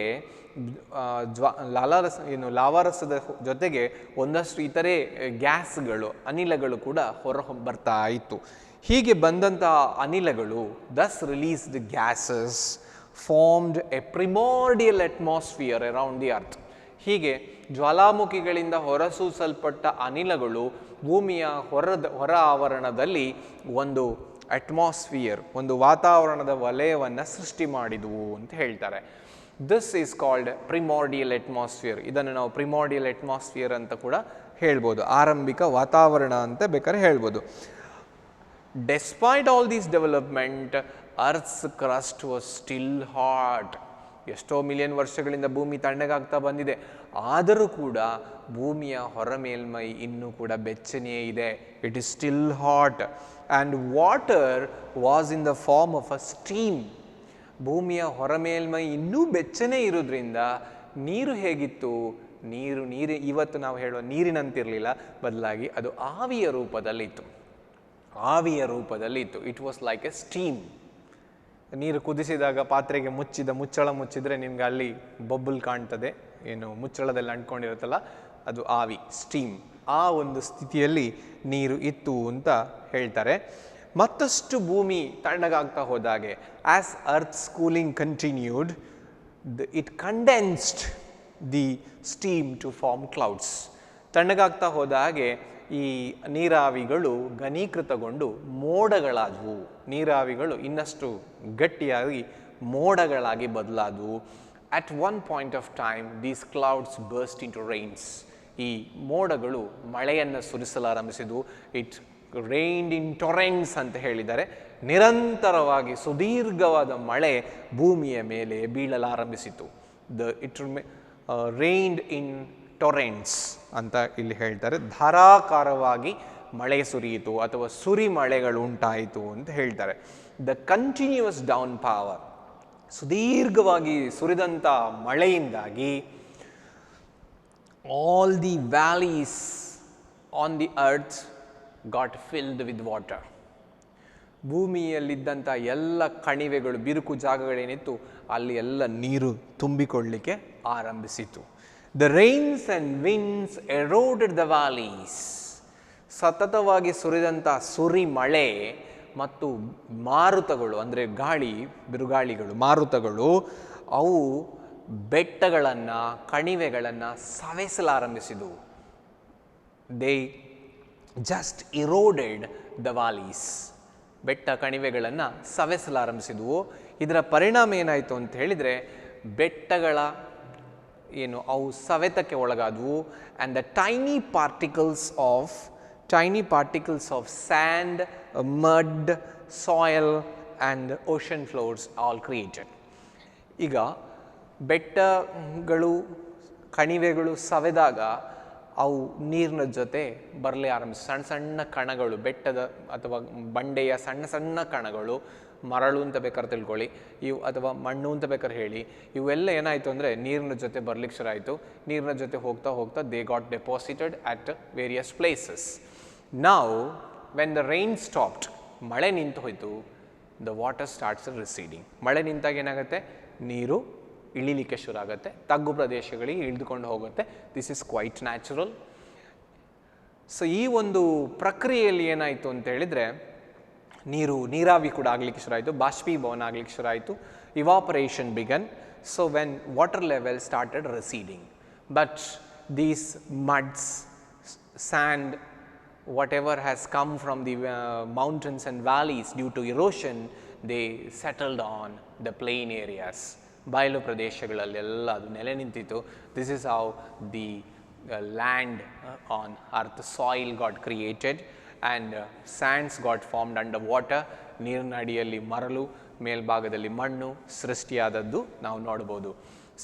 ಲಾವಾರಸದ ಜೊತೆಗೆ ಒಂದಷ್ಟು ಇತರೆ ಗ್ಯಾಸ್ಗಳು, ಅನಿಲಗಳು ಕೂಡ ಹೊರ ಬರ್ತಾ ಇತ್ತು. ಹೀಗೆ ಬಂದಂಥ ಅನಿಲಗಳು, thus released gases formed a primordial atmosphere around the earth. ಹೀಗೆ ಜ್ವಾಲಾಮುಖಿಗಳಿಂದ ಹೊರಸೂಸಲ್ಪಟ್ಟ ಅನಿಲಗಳು ಭೂಮಿಯ ಹೊರ ಆವರಣದಲ್ಲಿ ಒಂದು ಅಟ್ಮಾಸ್ಫಿಯರ್, ಒಂದು ವಾತಾವರಣದ ವಲಯವನ್ನು ಸೃಷ್ಟಿ ಮಾಡಿದವು ಅಂತ ಹೇಳ್ತಾರೆ. This is called primordial atmosphere. ಇದನ್ನು ನಾವು ಪ್ರಿಮಾರ್ಡಿಯಲ್ ಅಟ್ಮಾಸ್ಫಿಯರ್ ಅಂತ ಕೂಡ ಹೇಳ್ಬೋದು, ಆರಂಭಿಕ ವಾತಾವರಣ ಅಂತ ಬೇಕಾದ್ರೆ ಹೇಳ್ಬೋದು. Despite all this development, Earth's crust was still hot. ಎಷ್ಟೋ ಮಿಲಿಯನ್ ವರ್ಷಗಳಿಂದ ಭೂಮಿ ತಣ್ಣಗಾಗ್ತಾ ಬಂದಿದೆ, ಆದರೂ ಕೂಡ ಭೂಮಿಯ ಹೊರ ಮೇಲ್ಮೈ ಇನ್ನೂ ಕೂಡ ಬೆಚ್ಚನೆಯೇ ಇದೆ. It is still hot and water was in the form of a steam. ಭೂಮಿಯ ಹೊರ ಮೇಲ್ಮೈ ಇನ್ನೂ ಬೆಚ್ಚನೆ ಇರೋದ್ರಿಂದ ನೀರು ಹೇಗಿತ್ತು? ನೀರು ಇವತ್ತು ನಾವು ಹೇಳುವ ನೀರಿನಂತಿರಲಿಲ್ಲ, ಬದಲಾಗಿ ಅದು ಆವಿಯ ರೂಪದಲ್ಲಿತ್ತು. It was like a steam. ನೀರು ಕುದಿಸಿದಾಗ ಪಾತ್ರೆಗೆ ಮುಚ್ಚಳ ಮುಚ್ಚಿದರೆ ನಿಮ್ಗೆ ಅಲ್ಲಿ ಬಬ್ಬಲ್ ಕಾಣ್ತದೆ, ಏನು ಮುಚ್ಚಳದಲ್ಲಿ ಅಂಟ್ಕೊಂಡಿರುತ್ತಲ್ಲ, ಅದು ಆವಿ, ಸ್ಟೀಮ್. ಆ ಒಂದು ಸ್ಥಿತಿಯಲ್ಲಿ ನೀರು ಇತ್ತು ಅಂತ ಹೇಳ್ತಾರೆ. ಮತ್ತಷ್ಟು ಭೂಮಿ ತಣ್ಣಗಾಗ್ತಾ ಹೋದಾಗೆ, as earth's cooling continued, it condensed the steam to form clouds. ತಣ್ಣಗಾಗ್ತಾ ಹೋದ ಹಾಗೆ ಈ ನೀರಾವಿಗಳು ಘನೀಕೃತಗೊಂಡು ಮೋಡಗಳಾದವು. ನೀರಾವಿಗಳು ಇನ್ನಷ್ಟು ಗಟ್ಟಿಯಾಗಿ ಮೋಡಗಳಾಗಿ ಬದಲಾದವು. At one point of time these clouds burst into rains. ಈ ಮೋಡಗಳು ಮಳೆಯನ್ನು ಸುರಿಸಲಾರಂಭಿಸಿದವು. ಇಟ್ ರೈನ್ಡ್ ಇನ್ ಟೊರೆಂಟ್ಸ್ ಅಂತ ಹೇಳಿದ್ದಾರೆ. ನಿರಂತರವಾಗಿ ಸುದೀರ್ಘವಾದ ಮಳೆ ಭೂಮಿಯ ಮೇಲೆ ಬೀಳಲಾರಂಭಿಸಿತು. ಇಟ್ ರೈನ್ಡ್ ಇನ್ ಟೊರೆಂಟ್ಸ್ ಅಂತ ಇಲ್ಲಿ ಹೇಳ್ತಾರೆ. ಧಾರಾಕಾರವಾಗಿ ಮಳೆ ಸುರಿಯಿತು ಅಥವಾ ಸುರಿಮಳೆಗಳು ಉಂಟಾಯಿತು ಅಂತ ಹೇಳ್ತಾರೆ. ದ ಕಂಟಿನ್ಯೂಸ್ ಡೌನ್ ಪವರ್, ಸುದೀರ್ಘವಾಗಿ ಸುರಿದಂಥ ಮಳೆಯಿಂದಾಗಿ all the valleys on the earth got filled with water. ಭೂಮಿಯಲ್ಲಿದ್ದಂಥ ಎಲ್ಲ ಕಣಿವೆಗಳು, ಬಿರುಕು ಜಾಗಗಳೇನಿತ್ತು, ಅಲ್ಲಿ ಎಲ್ಲ ನೀರು ತುಂಬಿಕೊಳ್ಳಲಿಕ್ಕೆ ಆರಂಭಿಸಿತು. The rains and winds eroded the valleys. ಸತತವಾಗಿ ಸುರಿದಂಥ ಸುರಿ ಮಳೆ ಮತ್ತು ಮಾರುತಗಳು, ಅಂದರೆ ಗಾಳಿ, ಬಿರುಗಾಳಿಗಳು, ಮಾರುತಗಳು, ಅವು ಬೆಟ್ಟಗಳನ್ನು, ಕಣಿವೆಗಳನ್ನು ಸವೆಸಲಾರಂಭಿಸಿದವು. They just eroded the valleys. ಬೆಟ್ಟ ಕಣಿವೆಗಳನ್ನು ಸವೆಸಲಾರಂಭಿಸಿದವು. ಇದರ ಪರಿಣಾಮ ಏನಾಯಿತು ಅಂತ ಹೇಳಿದರೆ, ಬೆಟ್ಟಗಳ ಅವು ಸವೆತಕ್ಕೆ ಒಳಗಾದವು. And the tiny particles of tiny particles of sand, mud, soil and ocean floors all created. ಈಗ ಬೆಟ್ಟಗಳು ಕಣಿವೆಗಳು ಸವೆದಾಗ ಅವು ನೀರಿನ ಜೊತೆ ಬರಲೇ ಆರಂಭಿಸಿ ಸಣ್ಣ ಸಣ್ಣ ಕಣಗಳು, ಬೆಟ್ಟದ ಅಥವಾ ಬಂಡೆಯ ಸಣ್ಣ ಸಣ್ಣ ಕಣಗಳು, ಮರಳು ಅಂತ ಬೇಕಾದ್ರೆ ತಿಳ್ಕೊಳ್ಳಿ ಇವು, ಅಥವಾ ಮಣ್ಣು ಅಂತ ಬೇಕಾದ್ರೆ ಹೇಳಿ, ಇವೆಲ್ಲ ಏನಾಯಿತು ಅಂದರೆ ನೀರಿನ ಜೊತೆ ಬರ್ಲಿಕ್ಕೆ ಶುರು ಆಯಿತು. ನೀರಿನ ಜೊತೆ ಹೋಗ್ತಾ ಹೋಗ್ತಾ they got deposited at various places. Now when the rain stopped, ಮಳೆ ನಿಂತು ಹೋಯಿತು, ದ ವಾಟರ್ ಸ್ಟಾರ್ಟ್ಸ್ ರಿಸೀಡಿಂಗ್. ಮಳೆ ನಿಂತಾಗ ಏನಾಗುತ್ತೆ, ನೀರು ಇಳಿಲಿಕ್ಕೆ ಶುರು ಆಗುತ್ತೆ, ತಗ್ಗು ಪ್ರದೇಶಗಳಿಗೆ ಇಳಿದುಕೊಂಡು ಹೋಗುತ್ತೆ. This is quite natural. So ಈ ಒಂದು ಪ್ರಕ್ರಿಯೆಯಲ್ಲಿ ಏನಾಯಿತು ಅಂತ ಹೇಳಿದರೆ ನೀರಾವಿ ಕೂಡ ಆಗಲಿಕ್ಕೆ ಶುರು ಆಯಿತು, ಬಾಷ್ಪೀಭವನ ಆಗಲಿಕ್ಕೆ ಶುರು ಆಯಿತು, evaporation began. So when water level started receding, but these muds, sand, whatever has come from the mountains and valleys due to erosion, they settled on the plain areas. ಬಯಲು ಪ್ರದೇಶಗಳಲ್ಲೆಲ್ಲ ಅದು ನೆಲೆ ನಿಂತಿತು. This is how the land on earth, soil got created and sands got formed under water. ನೀರಿನ ಅಡಿಯಲ್ಲಿ ಮರಳು, ಮೇಲ್ಭಾಗದಲ್ಲಿ ಮಣ್ಣು ಸೃಷ್ಟಿಯಾದದ್ದು ನಾವು ನೋಡ್ಬೋದು.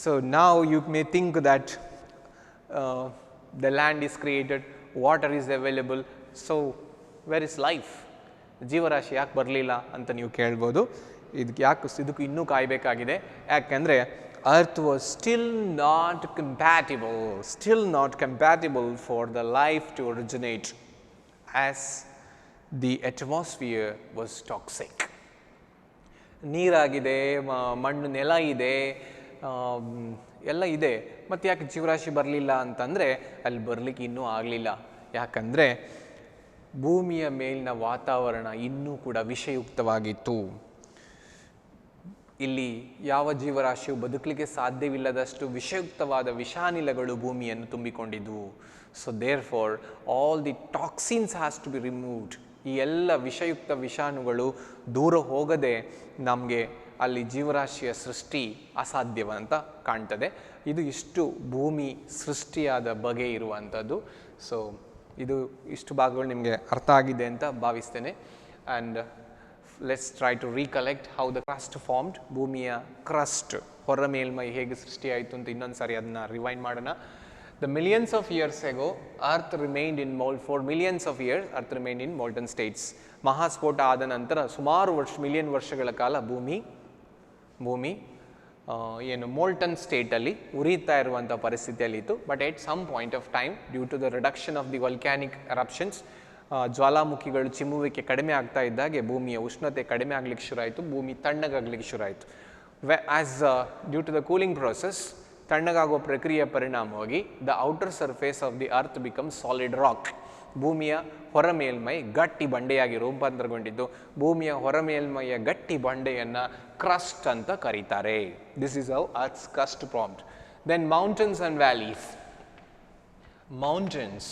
So now you may think that the land is created, water is available, so where is life? ಜೀವರಾಶಿ ಯಾಕೆ ಬರಲಿಲ್ಲ ಅಂತ ನೀವು ಕೇಳ್ಬೋದು. ಇದಕ್ಕೆ ಇನ್ನೂ ಕಾಯಬೇಕಾಗಿದೆ. ಯಾಕೆಂದರೆ earth was still not compatible for the life to originate, as the atmosphere was toxic. ನೀರಾಗಿದೆ, ಮಣ್ಣು, ನೆಲ ಇದೆ, ಎಲ್ಲ ಇದೆ, ಮತ್ತು ಯಾಕೆ ಜೀವರಾಶಿ ಬರಲಿಲ್ಲ ಅಂತಂದರೆ ಅಲ್ಲಿ ಬರಲಿಕ್ಕೆ ಇನ್ನೂ ಆಗಲಿಲ್ಲ. ಯಾಕಂದರೆ ಭೂಮಿಯ ಮೇಲಿನ ವಾತಾವರಣ ಇನ್ನೂ ಕೂಡ ವಿಷಯುಕ್ತವಾಗಿತ್ತು. ಇಲ್ಲಿ ಯಾವ ಜೀವರಾಶಿಯು ಬದುಕಲಿಕ್ಕೆ ಸಾಧ್ಯವಿಲ್ಲದಷ್ಟು ವಿಷಯುಕ್ತವಾದ ವಿಷಾನಿಲಗಳು ಭೂಮಿಯನ್ನು ತುಂಬಿಕೊಂಡಿದ್ದವು. So there for all the toxins has to be removed. ಈ ಎಲ್ಲ ವಿಷಯುಕ್ತ ವಿಷಾಣುಗಳು ದೂರ ಹೋಗದೆ ನಮಗೆ ಅಲ್ಲಿ ಜೀವರಾಶಿಯ ಸೃಷ್ಟಿ ಅಸಾಧ್ಯವಂತ ಕಾಣ್ತದೆ. ಇದು ಇಷ್ಟು ಭೂಮಿ ಸೃಷ್ಟಿಯಾದ ಬಗೆ ಇರುವಂಥದ್ದು. ಸೊ ಇದು ಇಷ್ಟು ಭಾಗಗಳು ನಿಮಗೆ ಅರ್ಥ ಆಗಿದೆ ಅಂತ ಭಾವಿಸ್ತೇನೆ. And let's try to recollect how the crust formed. ಭೂಮಿಯ ಕ್ರಸ್ಟ್, ಹೊರ ಮೇಲ್ಮೈ ಹೇಗೆ ಸೃಷ್ಟಿಯಾಯಿತು ಅಂತ ಇನ್ನೊಂದು ಸಾರಿ ಅದನ್ನು ರಿವೈಂಡ್ ಮಾಡೋಣ. The millions of years ago, Earth remained in for millions of years, Earth remained in molten states. ಮಹಾಸ್ಫೋಟ ಆದ ನಂತರ ಸುಮಾರು ಮಿಲಿಯನ್ ವರ್ಷಗಳ ಕಾಲ ಭೂಮಿ ಏನು ಮೋಲ್ಟನ್ ಸ್ಟೇಟಲ್ಲಿ ಉರಿತಾ ಇರುವಂಥ ಪರಿಸ್ಥಿತಿಯಲ್ಲಿತ್ತು. But at some point of time, due to the reduction of the volcanic eruptions, ಜ್ವಾಲಾಮುಖಿಗಳು ಚಿಮ್ಮುವಿಕೆ ಕಡಿಮೆ ಆಗ್ತಾ ಇದ್ದಾಗೆ ಭೂಮಿಯ ಉಷ್ಣತೆ ಕಡಿಮೆ ಆಗಲಿಕ್ಕೆ ಶುರು ಆಯಿತು, ಭೂಮಿ ತಣ್ಣಗಾಗಲಿಕ್ಕೆ ಶುರು ಆಯಿತು. As due to the cooling process, ತಣ್ಣಗಾಗುವ ಪ್ರಕ್ರಿಯೆಯ ಪರಿಣಾಮವಾಗಿ the outer surface of the earth becomes solid rock. ಭೂಮಿಯ ಹೊರ ಮೇಲ್ಮೈ ಗಟ್ಟಿ ಬಂಡೆಯಾಗಿ ರೂಪಾಂತರಗೊಂಡಿದ್ದು, ಭೂಮಿಯ ಹೊರ ಮೇಲ್ಮೈಯ ಗಟ್ಟಿ ಬಂಡೆಯನ್ನು ಕ್ರಸ್ಟ್ ಅಂತ ಕರೀತಾರೆ. This is how earth's crust formed. Then mountains and valleys. Mountains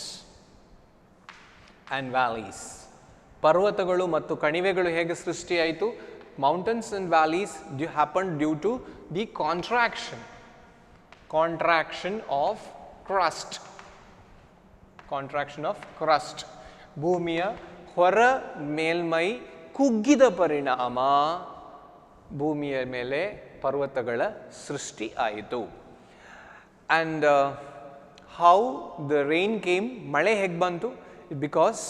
and valleys, ಪರ್ವತಗಳು ಮತ್ತು ಕಣಿವೆಗಳು ಹೇಗೆ ಸೃಷ್ಟಿಯಾಯಿತು? Mountains and valleys happen due to the contraction of crust. ಭೂಮಿಯ ಹೊರ ಮೇಲ್ಮೈ ಕುಗ್ಗಿದ ಪರಿಣಾಮ ಭೂಮಿಯ ಮೇಲೆ ಪರ್ವತಗಳ ಸೃಷ್ಟಿ ಆಯಿತು. And how the rain came, ಮಳೆ ಹೇಗೆ ಬಂತು? Because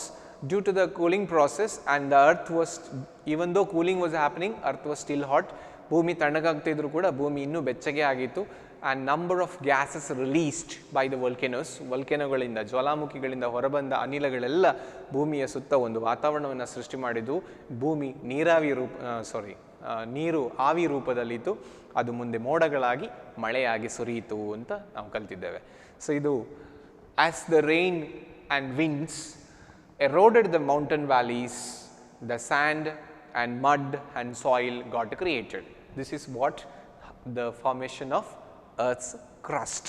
due to the cooling process and the earth was, even though cooling was happening, earth was still hot. ಭೂಮಿ ತಣ್ಣಗಾಗ್ತಿದ್ರು ಕೂಡ ಭೂಮಿ ಇನ್ನೂ ಬೆಚ್ಚಗೆ ಆಗಿತ್ತು. And number of gases released by the volcanoes, ವಲ್ಕೆನೋಗಳಿಂದ, ಜ್ವಾಲಾಮುಖಿಗಳಿಂದ ಹೊರಬಂದ ಅನಿಲಗಳೆಲ್ಲ ಭೂಮಿಯ ಸುತ್ತ ಒಂದು ವಾತಾವರಣವನ್ನು ಸೃಷ್ಟಿ ಮಾಡಿದ್ದು. ಭೂಮಿ ನೀರು ಆವಿ ರೂಪದಲ್ಲಿತ್ತು, ಅದು ಮುಂದೆ ಮೋಡಗಳಾಗಿ ಮಳೆಯಾಗಿ ಸುರಿಯಿತು ಅಂತ ನಾವು ಕಲ್ತಿದ್ದೇವೆ. ಸೊ ಇದು as the rain and winds eroded the mountain valleys, the sand and mud and soil got created. This is what the formation of Earth's crust.